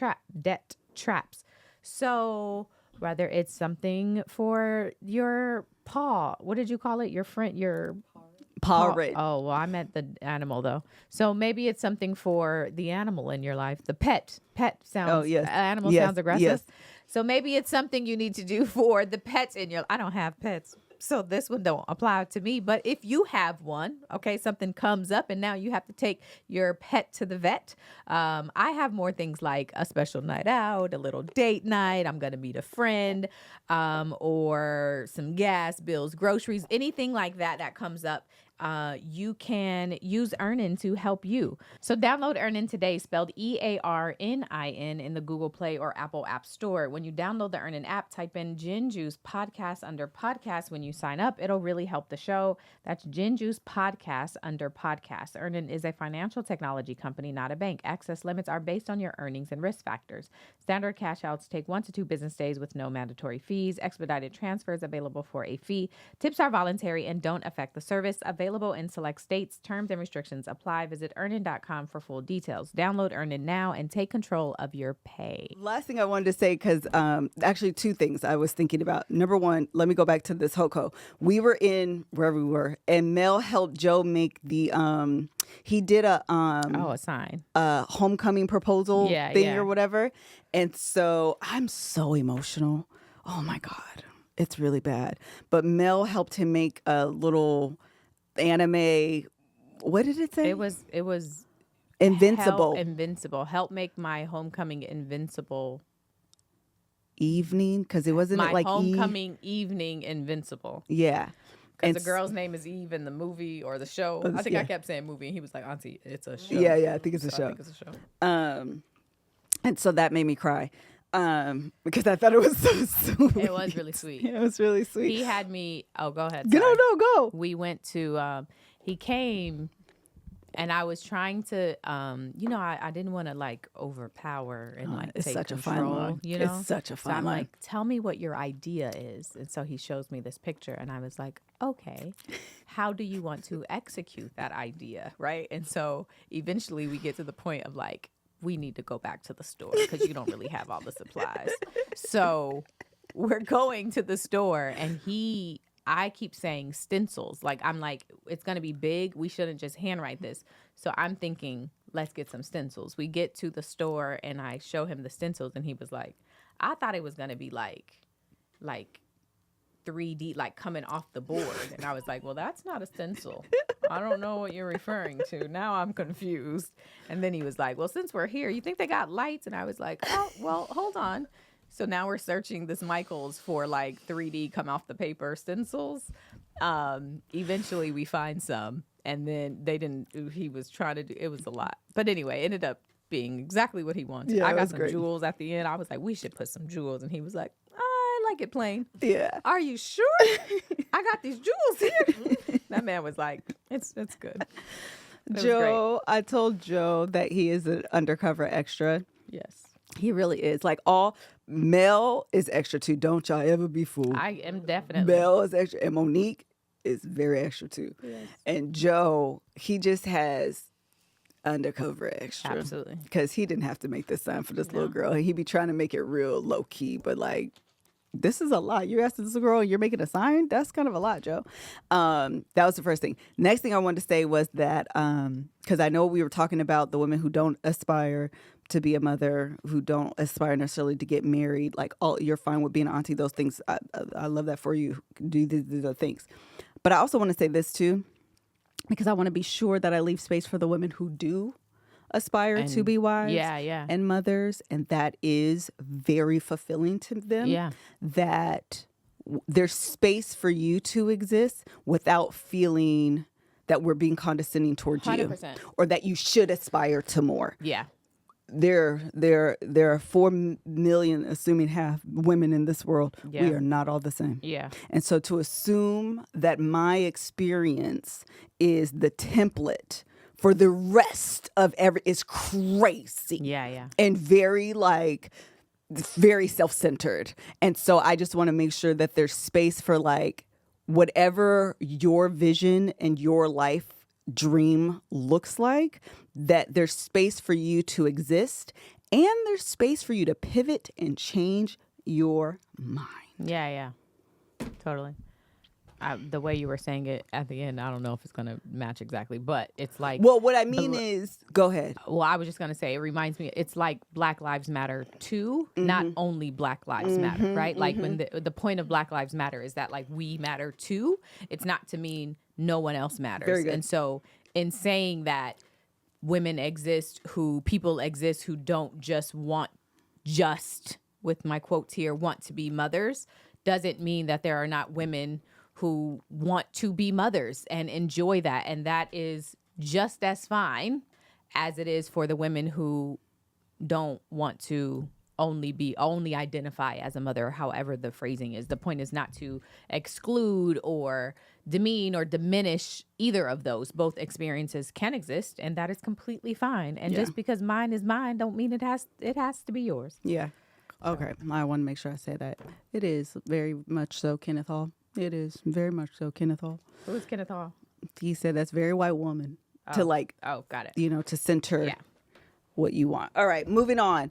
traps. So whether it's something for your paw, what did you call it? Your friend, your paw rate. Oh, well, I meant the animal though. So maybe it's something for the animal in your life. The pet sounds. Oh yes. Animal sounds aggressive. Yes. So maybe it's something you need to do for the pets in your. I don't have pets, so this one don't apply to me. But if you have one, okay, something comes up and now you have to take your pet to the vet. I have more things like a special night out, a little date night. I'm going to meet a friend, or some gas bills, groceries, anything like that comes up. You can use Earnin to help you. So download Earnin today, spelled EARNIN in the Google Play or Apple App Store. When you download the Earnin app, type in Gin Juice Podcast under Podcast when you sign up. It'll really help the show. That's Gin Juice Podcast under Podcast. Earnin is a financial technology company, not a bank. Access limits are based on your earnings and risk factors. Standard cash outs take 1 to 2 business days with no mandatory fees. Expedited transfers available for a fee. Tips are voluntary and don't affect the service. Available in select states. Terms and restrictions apply. Visit earnin.com for full details. Download Earnin now and take control of your pay. Last thing I wanted to say, because actually two things I was thinking about. Number one, let me go back to this HOCO. We were in wherever we were, and Mel helped Joe make the he did a sign, homecoming proposal thing or whatever. And so I'm so emotional. Oh my God, it's really bad. But Mel helped him make a little anime. What did it say? It was Invincible. Help make my homecoming invincible evening, because it wasn't my like homecoming evening invincible. Yeah. Because the girl's name is Eve in the movie or the show. I think I kept saying movie, and he was like, "Auntie, it's a show." Yeah, I think it's a show. I think it's a show. And so that made me cry. Because I thought it was so sweet. It was really sweet. It was really sweet. He had me. Oh, go ahead. No, go. We went to. He came, and I was trying to. I didn't want to like overpower and it's take such control. A fun line. It's such a fun I'm line. like, tell me what your idea is, and so he shows me this picture, and I was like, okay, how do you want to execute that idea, right? And so eventually we get to the point of like, we need to go back to the store because you don't really have all the supplies. So we're going to the store, and I keep saying stencils. Like, I'm like, it's going to be big. We shouldn't just handwrite this. So I'm thinking, let's get some stencils. We get to the store, and I show him the stencils, and he was like, I thought it was going to be like 3D, like coming off the board. And I was like, well, that's not a stencil. I don't know what you're referring to. Now I'm confused. And then he was like, well, since we're here, you think they got lights? And I was like, oh, well, hold on. So now we're searching this Michaels for like 3D come off the paper stencils. Eventually we find some, and then he was trying to do, it was a lot. But anyway, it ended up being exactly what he wanted. Yeah, I it got was some great. jewels at the end. I was like, we should put some jewels. And he was like, I like it plain. Yeah. Are you sure? I got these jewels here. That man was like, it's good. It was Joe, I told Joe that he is an undercover extra. great. Yes. He really is. Like, all Mel is extra too. Don't y'all ever be fooled. I am definitely. Mel is extra, and Monique is very extra too. Yes. And Joe, he just has undercover extra. Absolutely. Because he didn't have to make this sign for this little girl. He be trying to make it real low key, but like, this is a lot. You're asking this girl and you're making a sign? That's kind of a lot, Joe. That was the first thing. Next thing I wanted to say was that, because I know we were talking about the women who don't aspire to be a mother, who don't aspire necessarily to get married. Like, you're fine with being an auntie, those things. I love that for you. Do the things. But I also want to say this too, because I want to be sure that I leave space for the women who do aspire to be wives and mothers, and that is very fulfilling to them. That there's space for you to exist without feeling that we're being condescending towards 100%. you, or that you should aspire to more. There are 4 million, assuming half, women in this world. We are not all the same. And so to assume that my experience is the template for the rest of is crazy. And very very self-centered. And so I just want to make sure that there's space for like whatever your vision and your life dream looks like, that there's space for you to exist, and there's space for you to pivot and change your mind. Totally. The way you were saying it at the end, I don't know if it's going to match exactly, but it's like... Well, what I mean is... Go ahead. Well, I was just going to say, it reminds me, it's like Black Lives Matter too, not only Black Lives Matter, right? Like when the point of Black Lives Matter is that like we matter too. It's not to mean no one else matters. Very good. And so in saying that women exist, people exist who don't just with my quotes here, want to be mothers, doesn't mean that there are not women who want to be mothers and enjoy that. And that is just as fine as it is for the women who don't want to only identify as a mother, however the phrasing is. The point is not to exclude or demean or diminish either of those. Both experiences can exist, and that is completely fine. And just because mine is mine don't mean it has to be yours. Yeah. Okay. I want to make sure I say that. It is very much so, Kenneth Hall. It is very much so, Kenneth Hall. Who is Kenneth Hall? He said that's very white woman to like, got it. To center what you want. All right, moving on.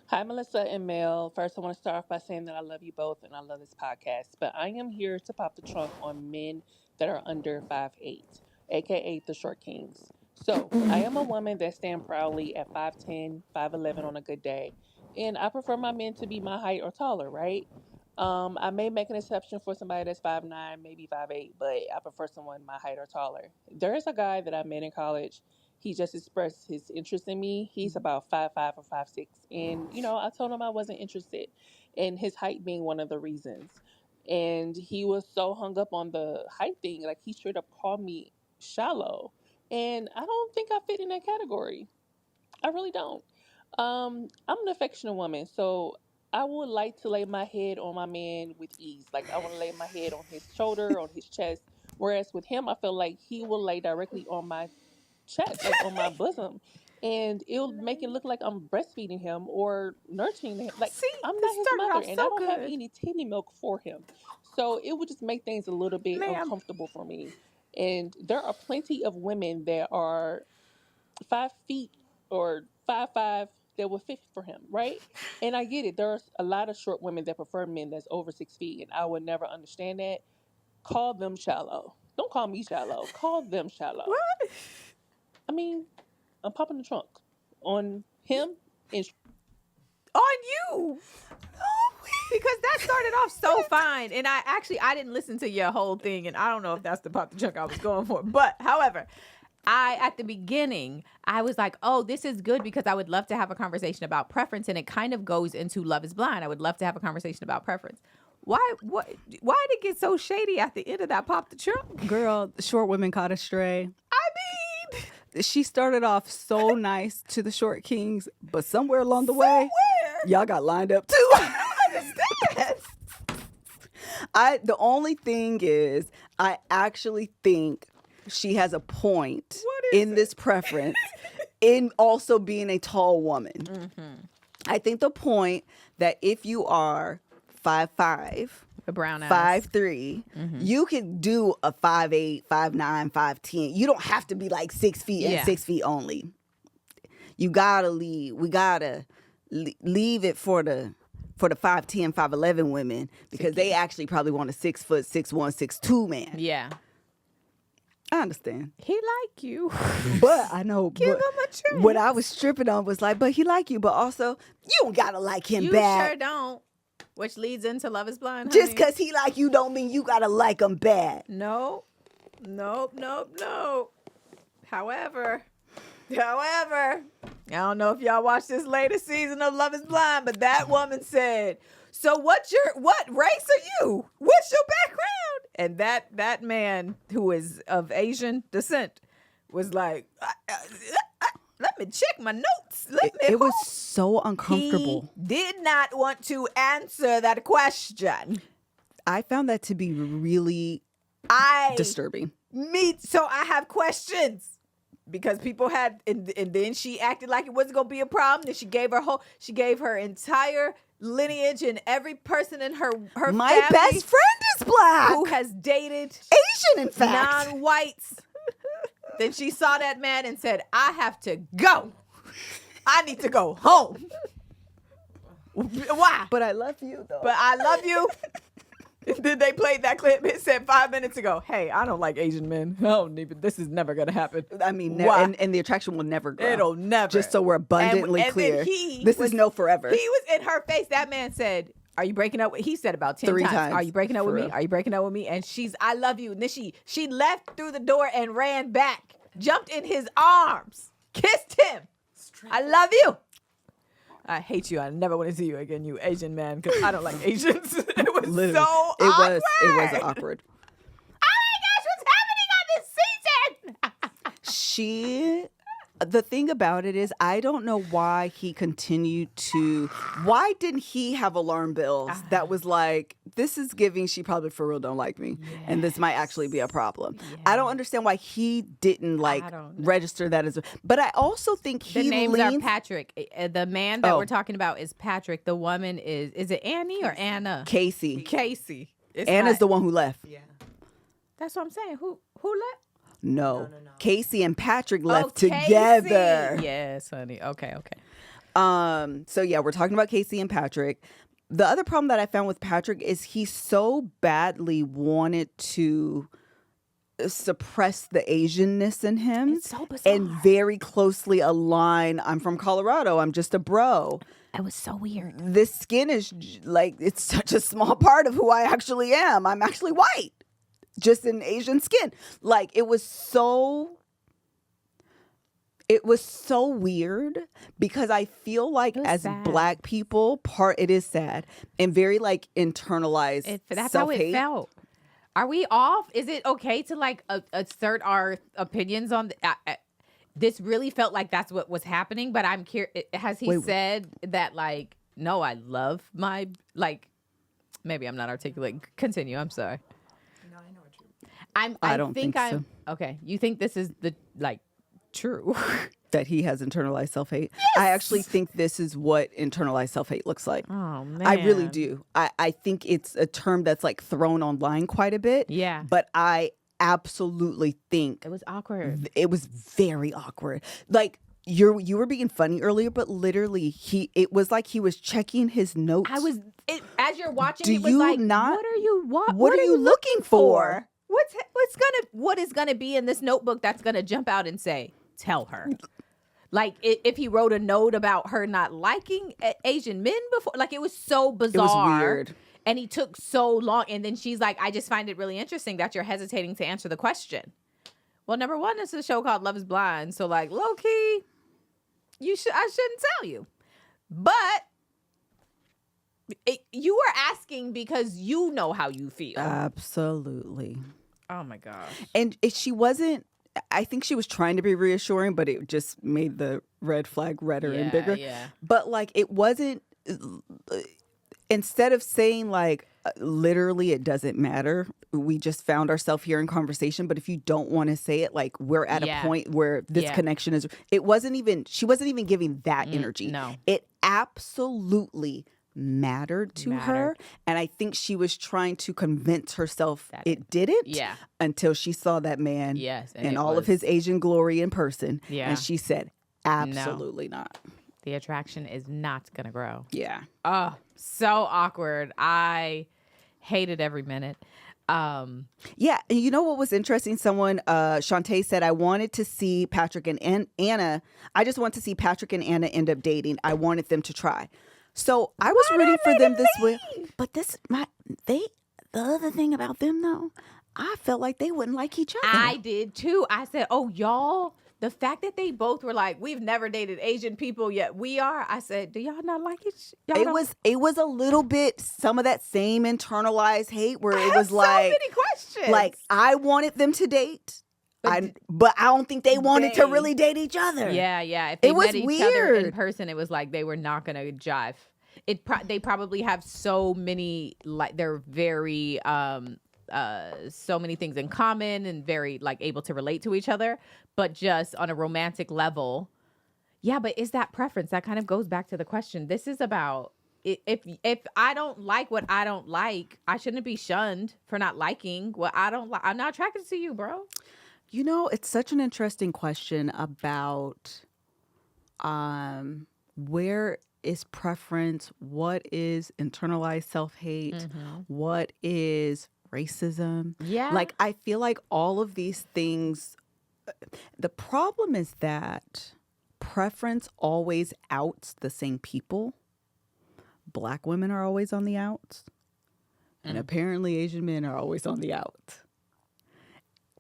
Hi, Melissa and Mel. First, I want to start off by saying that I love you both and I love this podcast. But I am here to pop the trunk on men that are under 5'8", aka the short kings. So, I am a woman that stands proudly at 5'10", 5'11" on a good day. And I prefer my men to be my height or taller, right? I may make an exception for somebody that's 5'9", maybe 5'8", but I prefer someone my height or taller. There is a guy that I met in college. He just expressed his interest in me. He's about 5'5" or 5'6", and I told him I wasn't interested, and his height being one of the reasons. And he was so hung up on the height thing, like he straight up called me shallow, and I don't think I fit in that category. I really don't. I'm an affectionate woman, so I would like to lay my head on my man with ease. Like, I want to lay my head on his shoulder, on his chest. Whereas with him, I feel like he will lay directly on my chest, like on my bosom. And it'll make it look like I'm breastfeeding him or nurturing him. Like, See, I'm this not his started mother, off and so I don't have good. any titty milk for him. So it would just make things a little bit uncomfortable for me. And there are plenty of women that are 5 feet or 5'5" that would fit for him, right? And I get it. There's a lot of short women that prefer men that's over 6 feet, and I would never understand that. Call them shallow. Don't call me shallow. Call them shallow. What? I mean, I'm popping the trunk on him and On you. No, Because that started off so fine. And I didn't listen to your whole thing. And I don't know if that's the pop the trunk I was going for. But however, at the beginning, I was like, oh, this is good because I would love to have a conversation about preference. And it kind of goes into Love is Blind. I would love to have a conversation about preference. Why did it get so shady at the end of that pop the trunk? Girl, short women caught a stray. I mean, She started off so nice to the short kings, but somewhere along the way, y'all got lined up too. The only thing is, I actually think she has a point in this preference in also being a tall woman. Mm-hmm. I think the point that if you are 5'5", the brown eyes. 5'3", you can do a 5'8", 5'9", 5'10". You don't have to be like 6 feet and 6 feet only. You gotta leave. We gotta leave it for the 5'10", 5'11" women because they actually probably want a 6 foot, 6'1", 6'2" man. Yeah. I understand. He like you. But I know. Give him a chance. What I was tripping on was like, but he like you, but also you don't gotta like him You back. sure don't. Which leads into Love is Blind, Just honey. because he like you don't mean you gotta like him bad. No. However, I don't know if y'all watched this latest season of Love is Blind, but that woman said, so what race are you? What's your background? And that man who is of Asian descent was like, let me check my notes. It was so uncomfortable. He did not want to answer that question. I found that to be really disturbing. So I have questions. Because people had, and then she acted like it wasn't gonna be a problem. Then she gave her entire lineage and every person in her My family best friend is black, who has dated Asian, in fact, non-whites. Then she saw that man and said, "I have to go. I need to go home." Why? But I love you though. But I love you. Then they played that clip. It said 5 minutes ago, hey, I don't like Asian men. This is never going to happen. I mean, and the attraction will never grow. It'll never. Just so we're abundantly clear. This is no forever. He was in her face. That man said, are you breaking up? He said about 10 times. Are you breaking up with me? Are you breaking up with me? And I love you. And then she left through the door and ran back, jumped in his arms, kissed him. I love you. I hate you. I never want to see you again, you Asian man, because I don't like Asians. It was Literally. so awkward. It was awkward. Oh my gosh, what's happening on this season? The thing about it is, I don't know why he continued to. Why didn't he have alarm bells that was like, this is giving she probably for real don't like me, and this might actually be a problem. Yes. I don't understand why he didn't register that as. But I also think the names are Patrick. The man that we're talking about is Patrick. The woman is it Annie or Anna? Casey. Anna's the one who left. Yeah. That's what I'm saying. Who left? No. Casey and Patrick left together. Yes, honey. Okay. So yeah, we're talking about Casey and Patrick. The other problem that I found with Patrick is he so badly wanted to suppress the Asianness in him. It's so bizarre. And very closely align, I'm from Colorado, I'm just a bro. It was so weird. This skin is like, it's such a small part of who I actually am. I'm actually white. Just in Asian skin. Like, it was so weird because I feel like as sad. Black people, it is sad and very like internalized That's self-hate. how it felt. Are we off? Is it okay to like assert our opinions on this? Really felt like that's what was happening, but I'm curious. Has he said that like, no, I love my, like, maybe I'm not articulate. Continue. I'm sorry. I don't think so. Okay. You think this is true? That he has internalized self-hate. Yes! I actually think this is what internalized self-hate looks like. Oh, man. I really do. I think it's a term that's like thrown online quite a bit. Yeah. But I absolutely think it was awkward. It was very awkward. Like, you were being funny earlier, but literally it was like he was checking his notes. As you're watching, do it was you like, not, what are you looking for? What is gonna be in this notebook that's gonna jump out and say, tell her? Like if he wrote a note about her not liking Asian men before, like it was so bizarre. It was weird. And he took so long. And then she's like, I just find it really interesting that you're hesitating to answer the question. Well, number one, this is a show called Love is Blind. So like low key, I shouldn't tell you. But you were asking because you know how you feel. Absolutely. Oh my gosh. And she wasn't, I think she was trying to be reassuring, but it just made the red flag redder and bigger. Yeah. But like, it wasn't, instead of saying like, literally, it doesn't matter. We just found ourselves here in conversation. But if you don't want to say it, like we're at a point where this connection is, she wasn't even giving that energy. No. It absolutely mattered to her. And I think she was trying to convince herself that it didn't. Yeah. Until she saw that man and all of his Asian glory in person. Yeah. And she said, absolutely not. The attraction is not going to grow. Yeah. Oh, so awkward. I hated every minute. Yeah. And you know what was interesting? Someone, Shantae said, I wanted to see Patrick and Anna. I just want to see Patrick and Anna end up dating. I wanted them to try. So I was rooting for them this way. But the other thing about them though, I felt like they wouldn't like each other. I did too. I said, oh, y'all, the fact that they both were like, we've never dated Asian people yet we are. I said, do y'all not like each other? It was a little bit some of that same internalized hate where it was so like many questions. Like I wanted them to date. But I don't think they wanted to really date each other. Yeah. If they was met each other in person, it was like they were not going to jive. They probably have so many, like they're very so many things in common and very like able to relate to each other, but just on a romantic level. Yeah, but is that preference? That kind of goes back to the question. This is about if I don't like what I don't like, I shouldn't be shunned for not liking what I don't like. I'm not attracted to you, bro. You know, it's such an interesting question about where is preference, what is internalized self-hate, what is racism. Yeah. Like, I feel like all of these things, the problem is that preference always outs the same people. Black women are always on the outs. And apparently Asian men are always on the outs.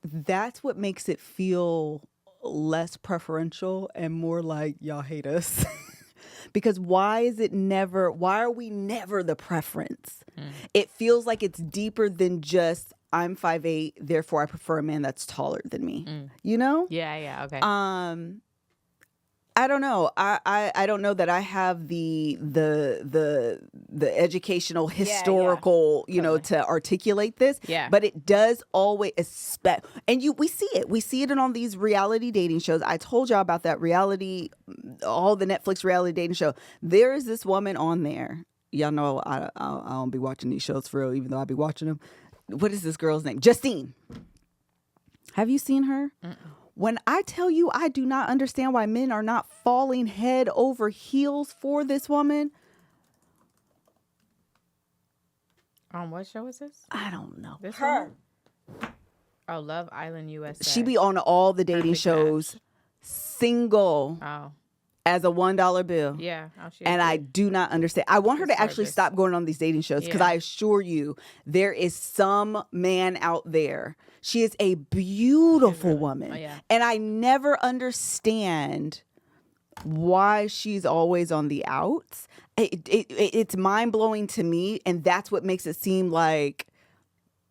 That's what makes it feel less preferential and more like y'all hate us. Because why are we never the preference? It feels like it's deeper than just I'm 5'8", therefore I prefer a man that's taller than me. You know? Yeah, okay. I don't know. I don't know that I have the educational historical, you know, to articulate this. Yeah. But it does always and we see it. We see it in all these reality dating shows. I told y'all about that all the Netflix reality dating show. There is this woman on there. Y'all know I don't be watching these shows for real, even though I be watching them. What is this girl's name? Justine. Have you seen her? When I tell you I do not understand why men are not falling head over heels for this woman. On what show is this? I don't know. This her. Oh, Love Island USA. She be on all the dating shows, single as a $1 bill. Yeah. And I do not understand. I want her to actually stop going on these dating shows because I assure you there is some man out there. She is a beautiful woman. Oh, yeah. And I never understand why she's always on the outs. It's mind-blowing to me, and that's what makes it seem like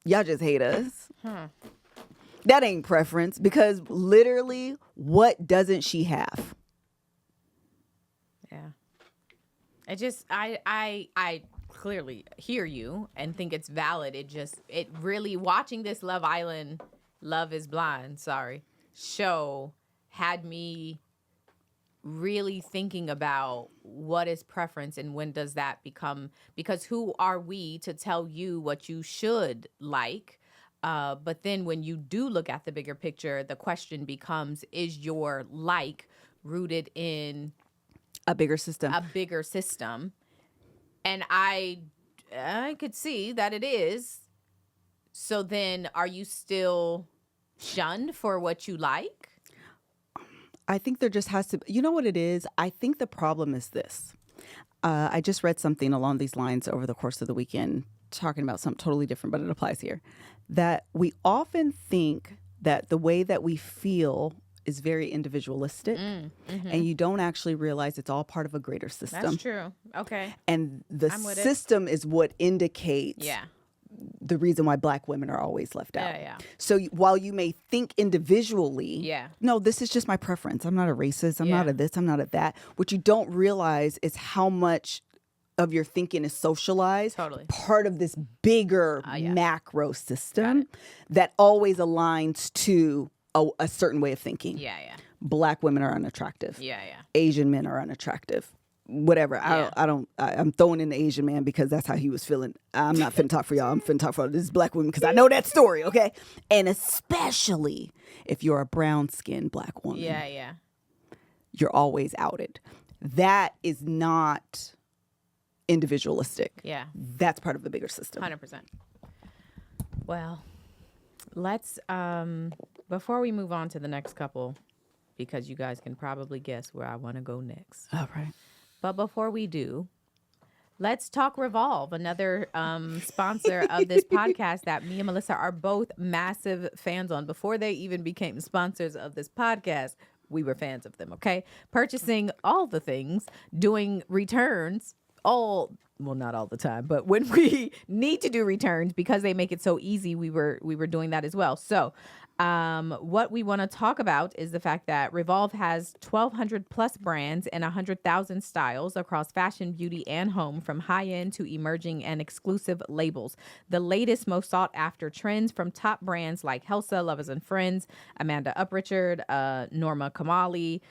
y'all just hate us. That ain't preference, because literally, what doesn't she have? Yeah. I clearly hear you and think it's valid. It really, watching this Love Island, Love is Blind, show had me really thinking about what is preference and when does that become, because who are we to tell you what you should like? But then when you do look at the bigger picture, the question becomes, is your like rooted in a bigger system? And I could see that it is. So then are you still shunned for what you like? I think there just has to, you know what it is? I think the problem is this. I just read something along these lines over the course of the weekend, talking about something totally different, but it applies here. That we often think that the way that we feel is very individualistic, and you don't actually realize it's all part of a greater system. That's true. Okay. And the I'm with it. system is what indicates Yeah. the reason why Black women are always left out. Yeah. So while you may think individually, Yeah. no, this is just my preference. I'm not a racist. I'm not Yeah. a this. I'm not a that. What you don't realize is how much of your thinking is socialized. Totally. Part of this bigger macro system that always aligns to a certain way of thinking. Yeah. Black women are unattractive. Yeah. Asian men are unattractive. Whatever. I'm throwing in the Asian man because that's how he was feeling. I'm not finna talk for y'all. I'm finna talk for this Black women because I know that story, okay? And especially if you're a brown-skinned Black woman. Yeah. You're always outed. That is not individualistic. Yeah. That's part of the bigger system. 100%. Well, let's before we move on to the next couple, because you guys can probably guess where I want to go next. All right. But before we do, let's talk Revolve, another sponsor of this podcast that me and Melissa are both massive fans on. Before they even became sponsors of this podcast, we were fans of them, okay? Purchasing all the things, doing returns, not all the time, but when we need to do returns because they make it so easy, we were doing that as well. So what we want to talk about is the fact that Revolve has 1,200 plus brands and 100,000 styles across fashion, beauty, and home, from high-end to emerging and exclusive labels. The latest, most sought-after trends from top brands like Helsa, Lovers and Friends, Amanda Uprichard, Norma Kamali,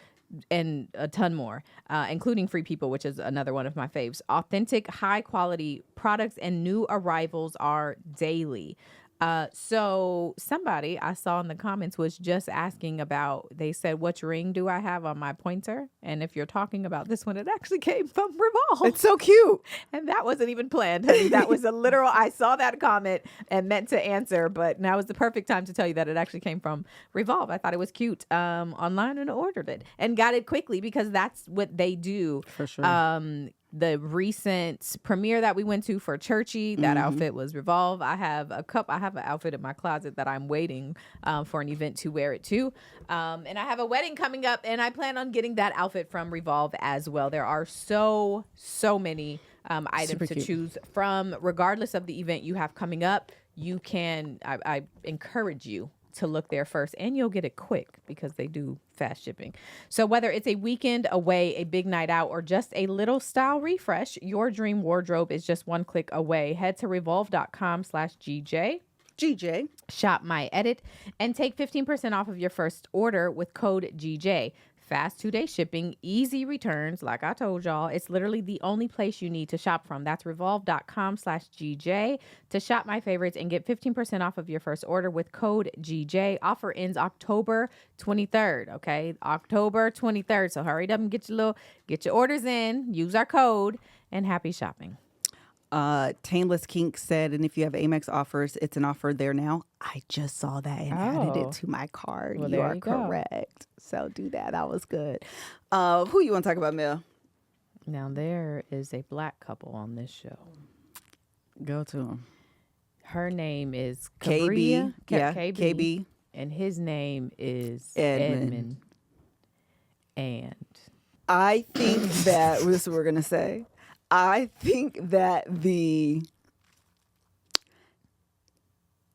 and a ton more, including Free People, which is another one of my faves. Authentic, high-quality products and new arrivals are daily. So somebody I saw in the comments was just asking about, they said, which ring do I have on my pointer? And if you're talking about this one, it actually came from Revolve. It's so cute. And that wasn't even planned, honey. That was a literal, I saw that comment and meant to answer, but now is the perfect time to tell you that it actually came from Revolve. I thought it was cute online and ordered it and got it quickly because that's what they do. For sure. The recent premiere that we went to for Churchy, that outfit was Revolve. I have an outfit in my closet that I'm waiting for an event to wear it to. And I have a wedding coming up, and I plan on getting that outfit from Revolve as well. There are so many items to choose from. Regardless of the event you have coming up, you can, I encourage you to look there first, and you'll get it quick because they do fast shipping. So whether it's a weekend away, a big night out, or just a little style refresh, your dream wardrobe is just one click away. Head to revolve.com/GJ. Shop my edit and take 15% off of your first order with code GJ. Fast 2-day shipping, easy returns. Like I told y'all, it's literally the only place you need to shop from. That's revolve.com/GJ to shop my favorites and get 15% off of your first order with code GJ. Offer ends October 23rd. Okay, October 23rd. So hurry up and get your orders in. Use our code and happy shopping. Tainless Kink said, and if you have Amex offers, it's an offer there now. I just saw that and added it to my card. Well, you are go. correct. So do that. That was good. Who you want to talk about, Mel? Now, there is a Black couple on this show. Go to him. Her name is KB. KB. KB. And his name is Edmund. And I think that, this is what we're going to say. I think that the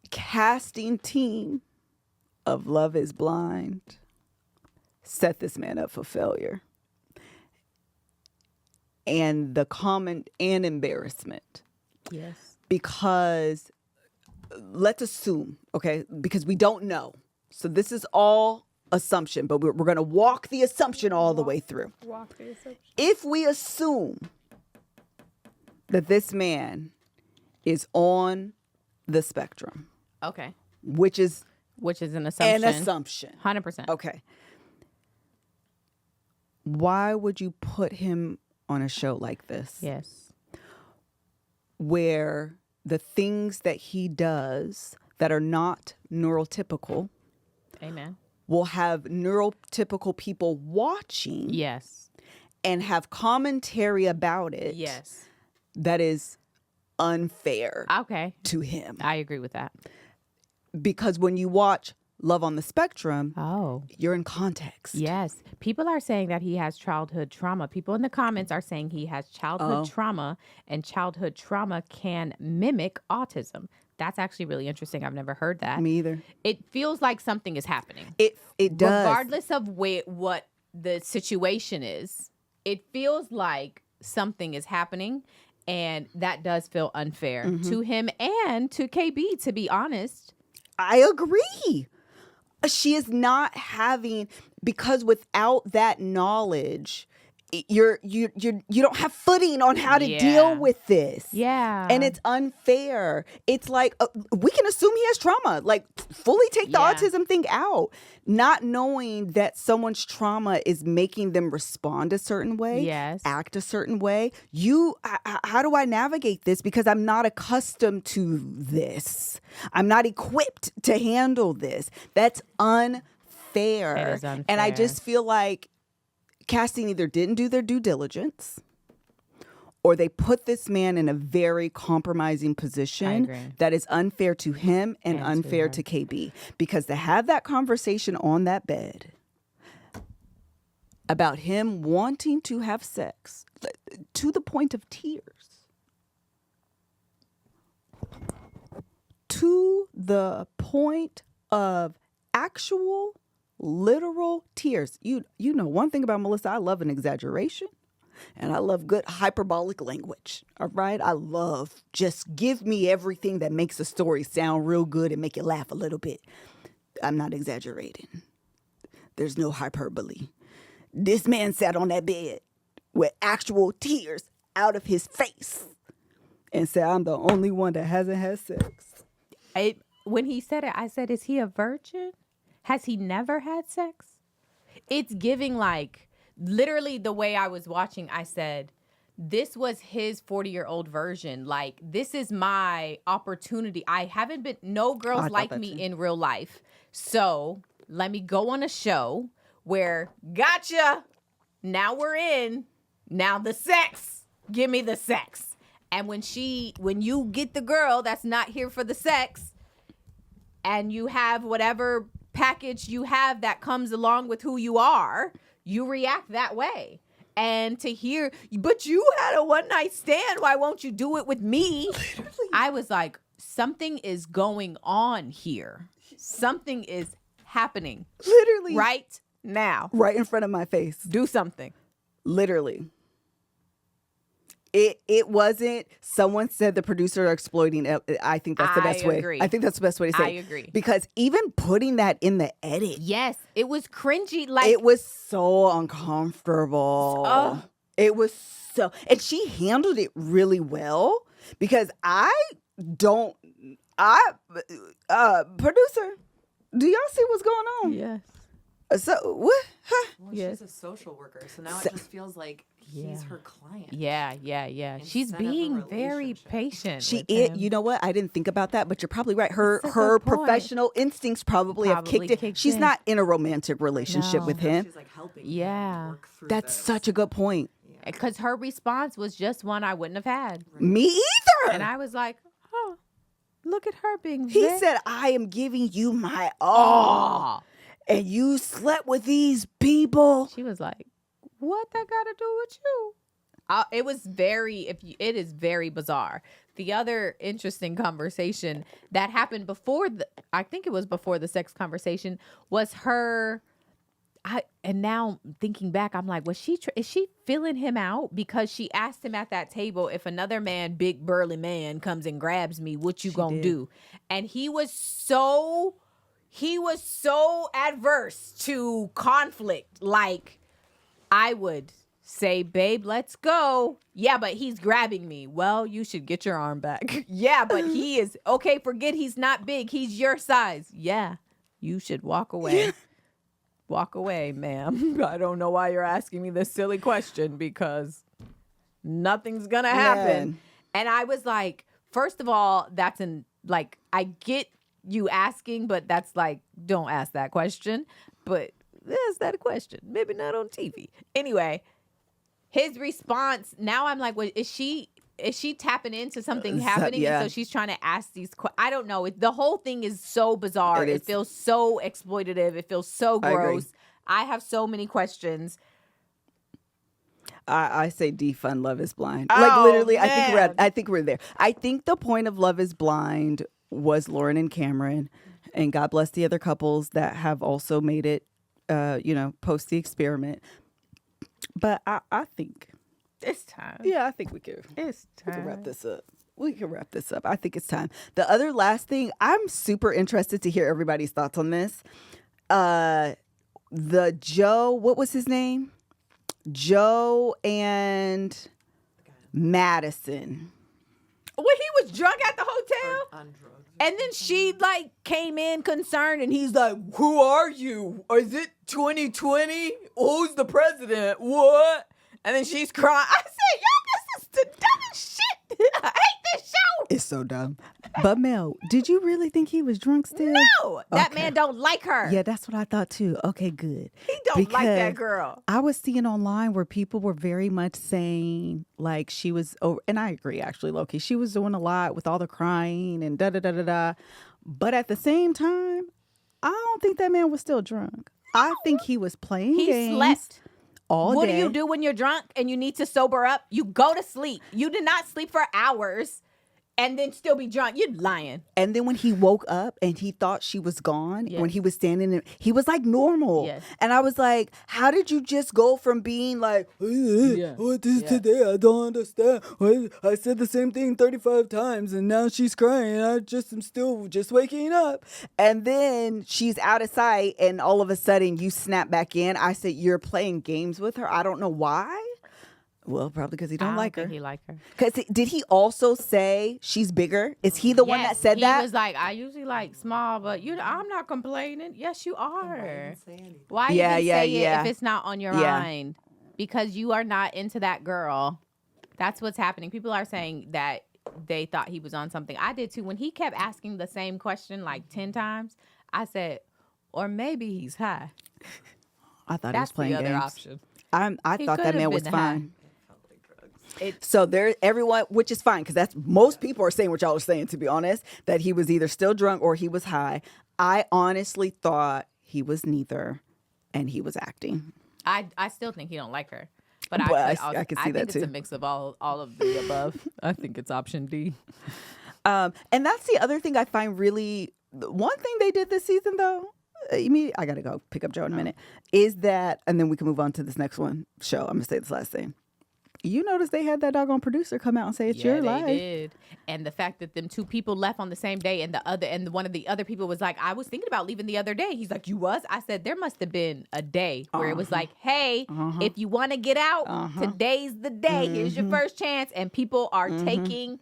casting team of Love is Blind set this man up for failure. And the comment and embarrassment. yes. Because let's assume, okay, because we don't know. So this is all assumption, but we're going to walk the assumption all the way through. Walk the assumption. If we assume that this man is on the spectrum, Okay. which is An assumption. an assumption. 100%. Okay. Why would you put him on a show like this? Yes. Where the things that he does that are not neurotypical, Amen. will have neurotypical people watching Yes. and have commentary about it Yes. that is unfair Okay. to him. I agree with that. Because when you watch Love on the Spectrum, Oh. you're in context. Yes. People are saying that he has childhood trauma. People in the comments are saying he has childhood trauma, and childhood trauma can mimic autism. That's actually really interesting. I've never heard that. Me either. It feels like something is happening. It does. Regardless of what the situation is, it feels like something is happening, and that does feel unfair to him and to KB, to be honest. I agree. She is not having, because without that knowledge, you don't have footing on how to deal with this. Yeah. And it's unfair. It's like we can assume he has trauma, like fully take the autism thing out, not knowing that someone's trauma is making them respond a certain way, act a certain way. How do I navigate this? Because I'm not accustomed to this. I'm not equipped to handle this. That's unfair. It is unfair. And I just feel like casting either didn't do their due diligence, or they put this man in a very compromising position that is unfair to him and unfair to KB. Because to have that conversation on that bed about him wanting to have sex to the point of tears, to the point of actual literal tears. You know one thing about Melissa, I love an exaggeration and I love good hyperbolic language. All right? I love just give me everything that makes a story sound real good and make you laugh a little bit. I'm not exaggerating. There's no hyperbole. This man sat on that bed with actual tears out of his face and said, I'm the only one that hasn't had sex. When he said it, I said, is he a virgin? Has he never had sex? It's giving like, literally the way I was watching, I said, this was his 40-year-old version. Like, this is my opportunity. I haven't been, no girls like me in real life. So let me go on a show where, gotcha, now we're in, now the sex, give me the sex. And when you get the girl that's not here for the sex, and you have whatever package you have that comes along with who you are, you react that way. And to hear, but you had a one-night stand, why won't you do it with me? Literally. I was like, something is going on here. Something is happening. Literally. Right now. Right in front of my face. Do something. Literally. It wasn't, someone said the producer are exploiting it. I think that's the best way. Agree. I think that's the best way to say it. I agree. Because even putting that in the edit. Yes. It was cringy. Like, it was so uncomfortable. It was so, and she handled it really well, because producer, do y'all see what's going on? Yes. So what? Huh? Well, Yes. she's a social worker, so now it just feels like he's her client. Yeah. She's Instead of a being very relationship. patient. She with is. him. You know what? I didn't think about that, but you're probably right. Her That's a good point. professional instincts probably have kicked in. She's not in a romantic relationship No. with him. She's like helping Yeah. him work through That's this. such a good point. Because her response was just one I wouldn't have had. Me either. And I was like, oh, look at her being He very- said, I am giving you my all. And you slept with these people. She was like, what that got to do with you? It was it is very bizarre. The other interesting conversation that happened I think it was before the sex conversation, was her. And now thinking back, I'm like, is she feeling him out? Because she asked him at that table, if another man, big burly man, comes and grabs me, what you gonna do? And he was so adverse to conflict. Like, I would say, babe, let's go. Yeah, but he's grabbing me. Well, you should get your arm back. Yeah, but he is okay. Forget he's not big. He's your size. Yeah, you should walk away. Walk away, ma'am. I don't know why you're asking me this silly question, because nothing's gonna happen. And I was like, first of all, I get you asking, but that's like, don't ask that question. but that's not a question. Maybe not on TV. Anyway, his response, now I'm like, well, is she tapping into something happening? yeah. And so she's trying to ask these I don't know. The whole thing is so bizarre. It It feels so exploitative. It feels so I agree. gross. I have so many questions. I say defund Love is Blind. Oh, Like literally, man. I think we're there. I think the point of Love is Blind was Lauren and Cameron, and God bless the other couples that have also made it, post the experiment. But I think, It's time. yeah, I think we could. It's We can time. wrap this up. We can wrap this up. I think it's time. The other last thing, I'm super interested to hear everybody's thoughts on this. The Joe, what was his name? Joe and Madison. When he was drunk at the hotel, On drugs. and then she like came in concerned, and he's like, "Who are you? Is it 2020? Who's the president? What?" And then she's crying. I said, "Yo, this is the dumbest shit. I hate this show." It's so dumb. But Mel, did you really think he was drunk still? No, that Okay. man don't like her. Yeah, that's what I thought too. Okay, good. He don't like that Because girl. I was seeing online where people were very much saying like she was over, and I agree actually, Loki. She was doing a lot with all the crying and da da da da da. But at the same time, I don't think that man was still drunk. I think he was playing He games slept. all What day. do you do when you're drunk and you need to sober up? You go to sleep. You did not sleep for hours and then still be drunk. You're lying. And then when he woke up and he thought she was gone, Yes. when he was standing there, he was like normal. Yes. And I was like, how did you just go from being like, what is today? I don't understand. I said the same thing 35 times and now she's crying. I just am still just waking up. And then she's out of sight and all of a sudden you snap back in. I said, you're playing games with her. I don't know why. Well, probably because he don't like her. He like her. Because did he also say she's bigger? Is he the one that said he that? He was like, I usually like small, but I'm not complaining. Yes, you are. Say anything. Why Yeah, even yeah, say yeah. it if it's not on your Yeah. mind? Because you are not into that girl. That's what's happening. People are saying that they thought he was on something. I did too. When he kept asking the same question like 10 times, I said, or maybe he's high. I thought he was That's playing the other games. option. I He thought could that have man was been high. fine. Felt like drugs. So there, everyone, which is fine because that's most people are saying what y'all are saying. To be honest, that he was either still drunk or he was high. I honestly thought he was neither, and he was acting. I still think he don't like her. But But I can see think that it's too. a mix of all of the above. I think it's option D. And that's the other thing I find really. One thing they did this season, though. I gotta go pick up Joe in a minute. Is that, and then we can move on to this next one. Show. I'm gonna say this last thing. You notice they had that doggone producer come out and say it's your life. They did. And the fact that them two people left on the same day, and one of the other people was like, I was thinking about leaving the other day. He's like, you was? I said, there must have been a day where it was like, hey, if you want to get out, today's the day. Here's your first chance. And people are taking,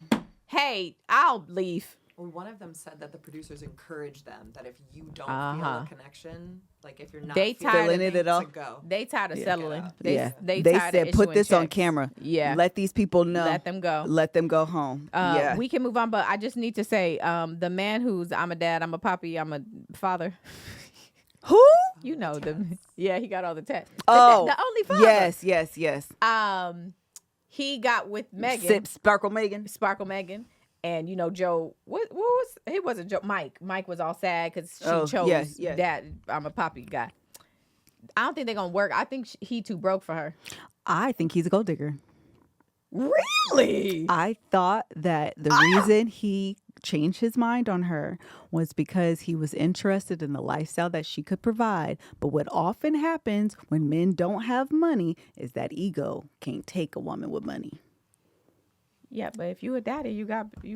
hey, I'll leave. Well, one of them said that the producers encourage them that if you don't feel a connection, like if you're not They tired of it at all. to go. They tired of settling. They They tired of said put issuing this on checks. camera. Yeah. Let these people know. Let them go. Let them go home. Yeah. We can move on, but I just need to say, the man who's I'm a dad, I'm a poppy, I'm a father. Who? You know them. Yeah, he got all the tests. Oh, the only father. Yes. He got with Megan. Sip Sparkle Megan. Sparkle Megan. And Joe, what was he wasn't Joe? Mike was all sad because she chose yeah. that I'm a poppy guy. I don't think they're gonna work. I think he too broke for her. I think he's a gold digger. Really? I thought that the reason he changed his mind on her was because he was interested in the lifestyle that she could provide. But what often happens when men don't have money is that ego can't take a woman with money. Yeah, but if you a daddy, he might be.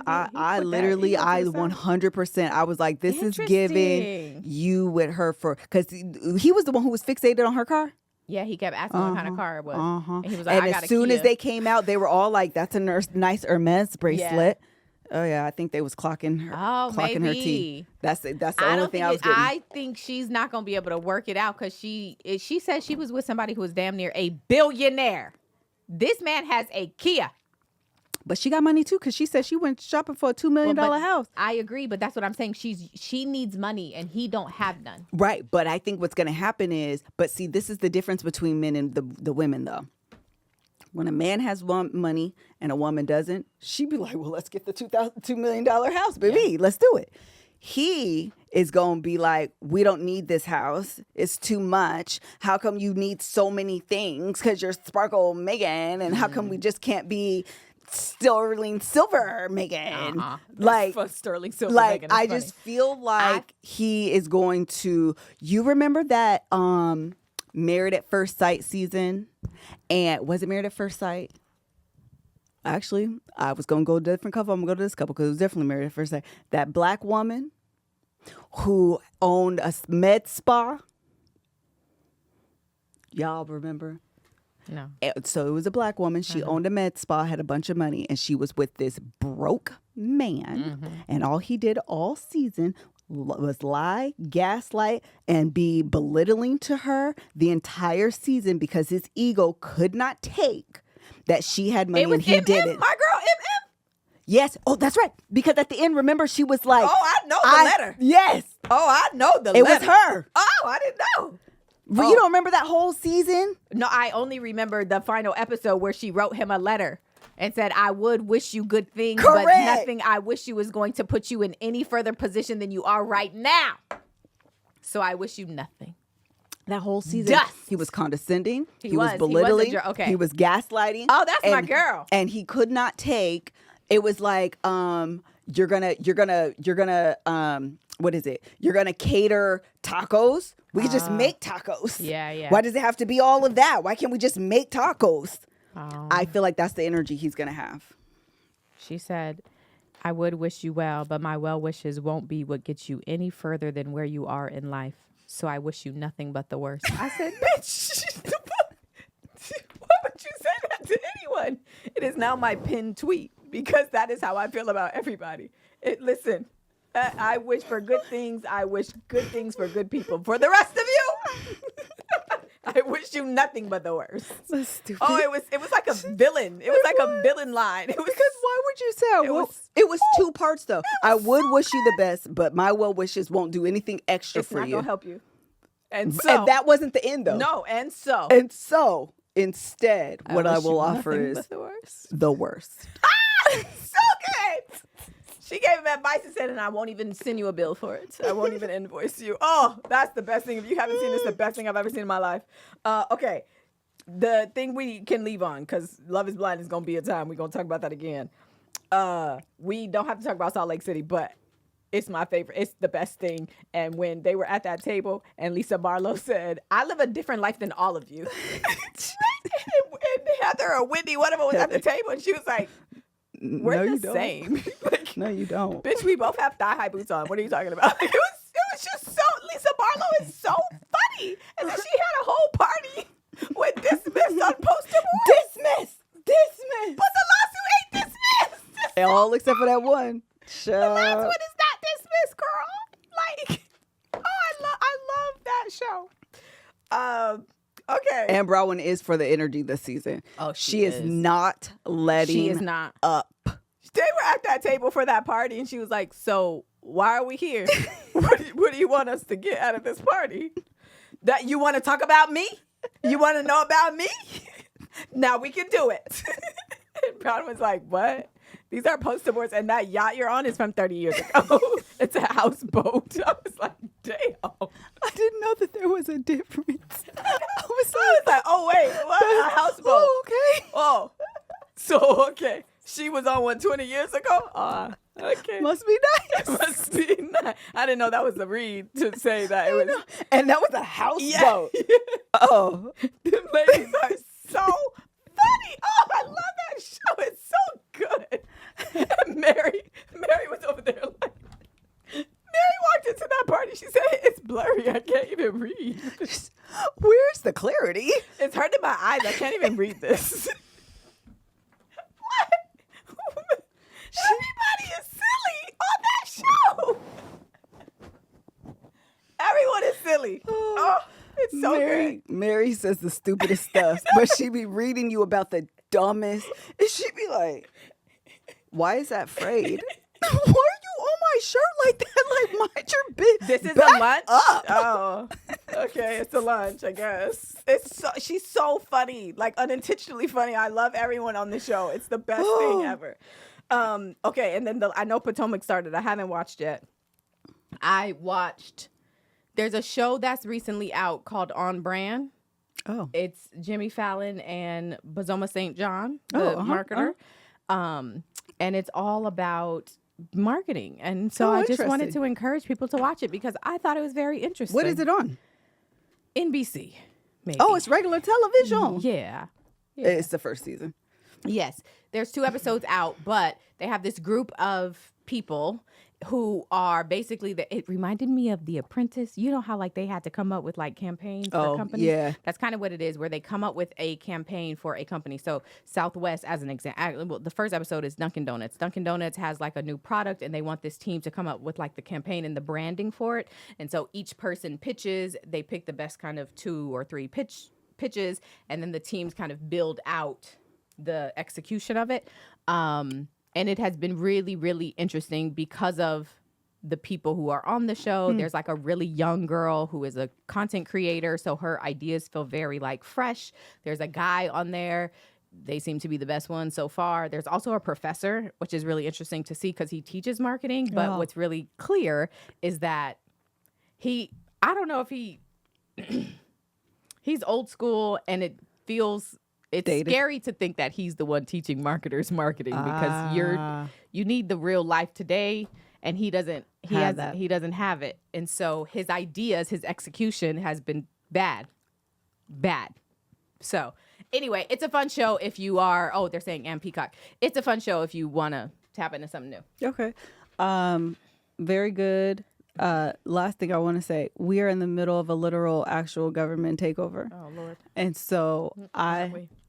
I literally, 100%. I was like, this is giving Interesting. you with her because he was the one who was fixated on her car. Yeah, he kept asking what kind of car it was. And he was like, And I got as soon a as Kia. they came out, they were all like, that's a nice Hermes bracelet. Oh yeah, I think they was clocking her, clocking her teeth. That's the only thing I was getting. I think she's not gonna be able to work it out because she said she was with somebody who was damn near a billionaire. This man has a Kia. But she got money too, because she said she went shopping for a $2 million house. I agree, but that's what I'm saying. She needs money and he don't have none. Right. But I think what's going to happen is, but see, this is the difference between men and the women, though. When a man has money and a woman doesn't, she'd be like, well, let's get the $2 million house, baby. Yeah. Let's do it. He is going to be like, we don't need this house. It's too much. How come you need so many things? Because you're Sparkle Megan. And how come we just can't be Sterling Silver Megan? Like Sterling Silver like Megan. I just feel like he is going to. You remember that Married at First Sight season? And was it Married at First Sight? Actually, I was gonna go to a different couple. I'm gonna go to this couple because it was definitely Married at First Sight. That black woman who owned a med spa. Y'all remember? No. So it was a black woman. She owned a med spa, had a bunch of money, and she was with this broke man. And all he did all season was lie, gaslight, and be belittling to her the entire season because his ego could not take that she had money and he didn't. My girl, M. Yes. Oh, that's right. Because at the end, remember, she was like, Oh, I know the letter. Yes. Oh, I know the letter. It was her. Oh, I didn't know. Well, you don't remember that whole season? No, I only remember the final episode where she wrote him a letter and said, I would wish you good things, Correct. but nothing I wish you is going to put you in any further position than you are right now. So I wish you nothing. That whole season, Dust. he was condescending. He was. was belittling. He was okay. He was gaslighting. Oh, that's my girl. And he could not take. It was like, you're gonna, what is it? You're gonna cater tacos. We could just make tacos. Yeah. Why does it have to be all of that? Why can't we just make tacos? I feel like that's the energy he's gonna have. She said, I would wish you well, but my well wishes won't be what gets you any further than where you are in life. So I wish you nothing but the worst. I said, bitch, why would you say that to anyone? It is now my pinned tweet because that is how I feel about everybody. Listen, I wish for good things. I wish good things for good people. For the rest of you, I wish you nothing but the worst. That's stupid. Oh, it was like a villain. It was like a villain line. It was Because why would you say it was two parts though. I would wish you the best, but my well wishes won't do anything extra it's for not you. gonna help you. And that wasn't the end though. No, and so instead, what I wish will you offer nothing is but the worst. the worst. So good. She gave him advice and said, and I won't even send you a bill for it. I won't even invoice you. Oh, that's the best thing. If you haven't seen this, the best thing I've ever seen in my life. Okay. The thing we can leave on, because Love is Blind is going to be a time. We're going to talk about that again. We don't have to talk about Salt Lake City, but it's my favorite. It's the best thing. And when they were at that table and Lisa Barlow said, I live a different life than all of you. and Heather or Whitney, one of them was at the table, and she was like, we're the same. Like, No, you don't. bitch, we both have thigh-high boots on. What are you talking about? It was just so, Lisa Barlow is so funny. And then she had a whole party with Dismissed on poster board. Dismiss. But the lawsuit ain't dismissed. All except for that one. The last one is not dismissed, girl. Like, oh, I love that show. Okay. Anne Brown is for the energy this season. Oh, she is not letting She is not. up. They were at that table for that party, and she was like, so why are we here? What do you want us to get out of this party? That you want to talk about me? You want to know about me? Now we can do it. And Brown was like, what? These are poster boards, and that yacht you're on is from 30 years ago. It's a houseboat. I was like, damn. I didn't know that there was a difference. I was like, oh, wait, what? A houseboat. Oh, okay. Oh, so, okay. She was on one 20 years ago? Okay. Must be nice. Must be nice. I didn't know that was the read to say that it was. And that was a houseboat. Yeah. Oh. The ladies are so funny. Oh, I love that show. It's so good. And Mary was over there like, Mary walked into that party. She said, it's blurry. I can't even read. Where's the clarity? It's hurting my eyes. I can't even read this. What? Everybody is silly on that show. Everyone is silly. Oh, it's so Mary, good. Mary says the stupidest stuff, but she be reading you about the dumbest. And she be like, Why is that frayed? Why are you on my shirt like that? Like, mind your business. This is Back a lunch. up. Oh, okay, it's a lunch, I guess. She's so funny, like unintentionally funny. I love everyone on the show. It's the best thing ever. Okay, and then I know Potomac started. I haven't watched yet. There's a show that's recently out called On Brand. Oh. It's Jimmy Fallon and Bazoma St. John, the marketer. And it's all about marketing. And so I just wanted to encourage people to watch it because I thought it was very interesting. What is it on? NBC, maybe. Oh, it's regular television. Yeah. It's the first season. Yes. There's 2 episodes out, but they have this group of people who are basically it reminded me of The Apprentice. You know how like they had to come up with like campaigns for companies? Yeah. That's kind of what it is, where they come up with a campaign for a company. So Southwest, as an example, the first episode is Dunkin' Donuts. Dunkin' Donuts has like a new product and they want this team to come up with like the campaign and the branding for it. And so each person pitches, they pick the best kind of 2 or 3 pitches, and then the teams kind of build out the execution of it. And it has been really, really interesting because of the people who are on the show. There's like a really young girl who is a content creator, so her ideas feel very like fresh. There's a guy on there. They seem to be the best one so far. There's also a professor, which is really interesting to see because he teaches marketing. But what's really clear is that I don't know if he's old school, and it feels... It's dated. Scary to think that he's the one teaching marketers marketing because you need the real life today, and he doesn't have it. And so his ideas, his execution has been bad. So anyway, it's a fun show if you are, they're saying and Peacock. It's a fun show if you want to tap into something new. Okay. Very good. Last thing I want to say, we are in the middle of a literal actual government takeover. Oh, Lord. And so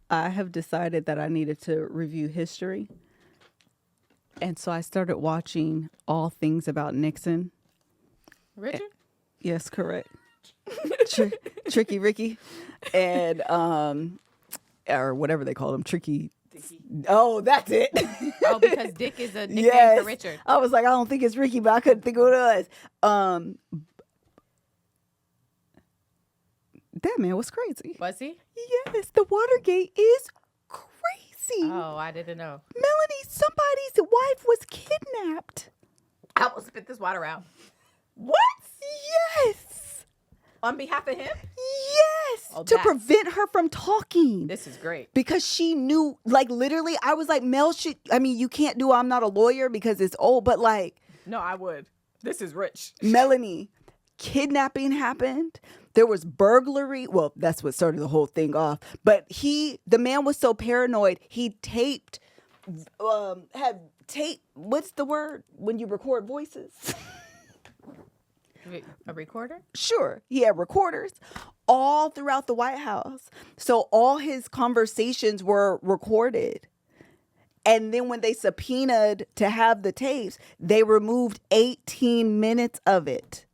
I have decided that I needed to review history. And so I started watching all things about Nixon. Richard? Yes, correct. Tricky Ricky. And, or whatever they call him, Tricky. Oh, that's it. Oh, because Dick is a nickname for Richard. I was like, I don't think it's Ricky, but I couldn't think of what it was. That man was crazy. Was he? Yes, the Watergate is crazy. Oh, I didn't know. Melanie, somebody's wife was kidnapped. I will spit this water out. What? Yes. On behalf of him? Yes. To prevent her from talking. This is great. Because she knew, like, literally, I was like, Mel you can't do I'm not a lawyer because it's old, but like. No, I would. This is rich. Melanie, kidnapping happened. There was burglary. Well, that's what started the whole thing off. But the man was so paranoid, he taped, what's the word when you record voices? A recorder? Sure. He had recorders all throughout the White House. So all his conversations were recorded. And then when they subpoenaed to have the tapes, they removed 18 minutes of it.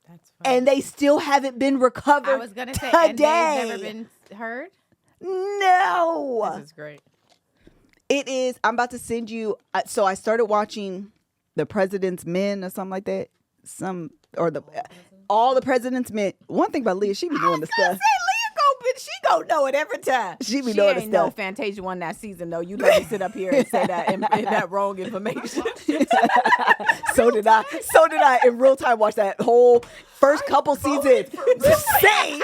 That's funny. And they still haven't been recovered. I was going to say, today. and they've never been heard? No. This is great. It is. I'm about to send you. So I started watching The President's Men or something like that. All the President's Men. One thing about Leah, she be doing the stuff. She gonna know it every time. She be knowing the ain't no stuff. Fantasia won that season though. You let me sit up here and say that and that wrong information. So did I in real time watch that whole first couple seasons. Say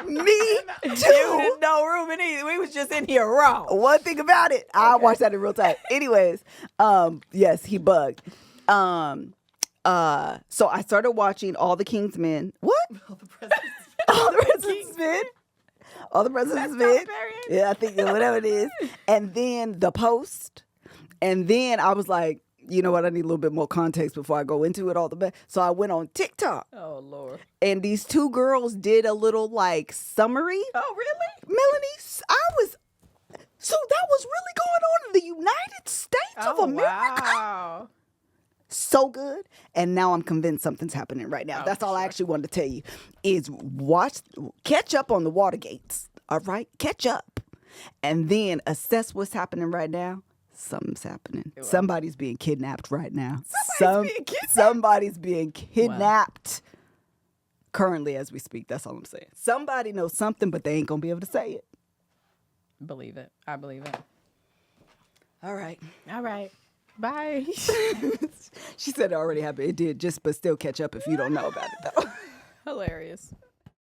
me too. No room in either. We was just in here wrong. One thing about it, I watched that in real time. Anyways, yes, he bugged. So I started watching All the King's Men. What? All the President's Men. All the President's Men. Yeah, I think whatever it is. And then The Post. And then I was like, you know what? I need a little bit more context before I go into it all the best. So I went on TikTok. Oh, Lord. And these 2 girls did a little like summary. Oh, really? Melanie, so that was really going on in the United States of America. Wow. So good. And now I'm convinced something's happening right now. That's all I actually wanted to tell you is catch up on the Watergates. All right? Catch up. And then assess what's happening right now. Something's happening. Well. Somebody's being kidnapped right now. Somebody's being kidnapped? Somebody's being kidnapped. Currently, as we speak, that's all I'm saying. Somebody knows something, but they ain't gonna be able to say it. Believe it. I believe it. All right. All right. Bye. She said it already happened. It did, but still catch up if you don't know about it, though. Hilarious.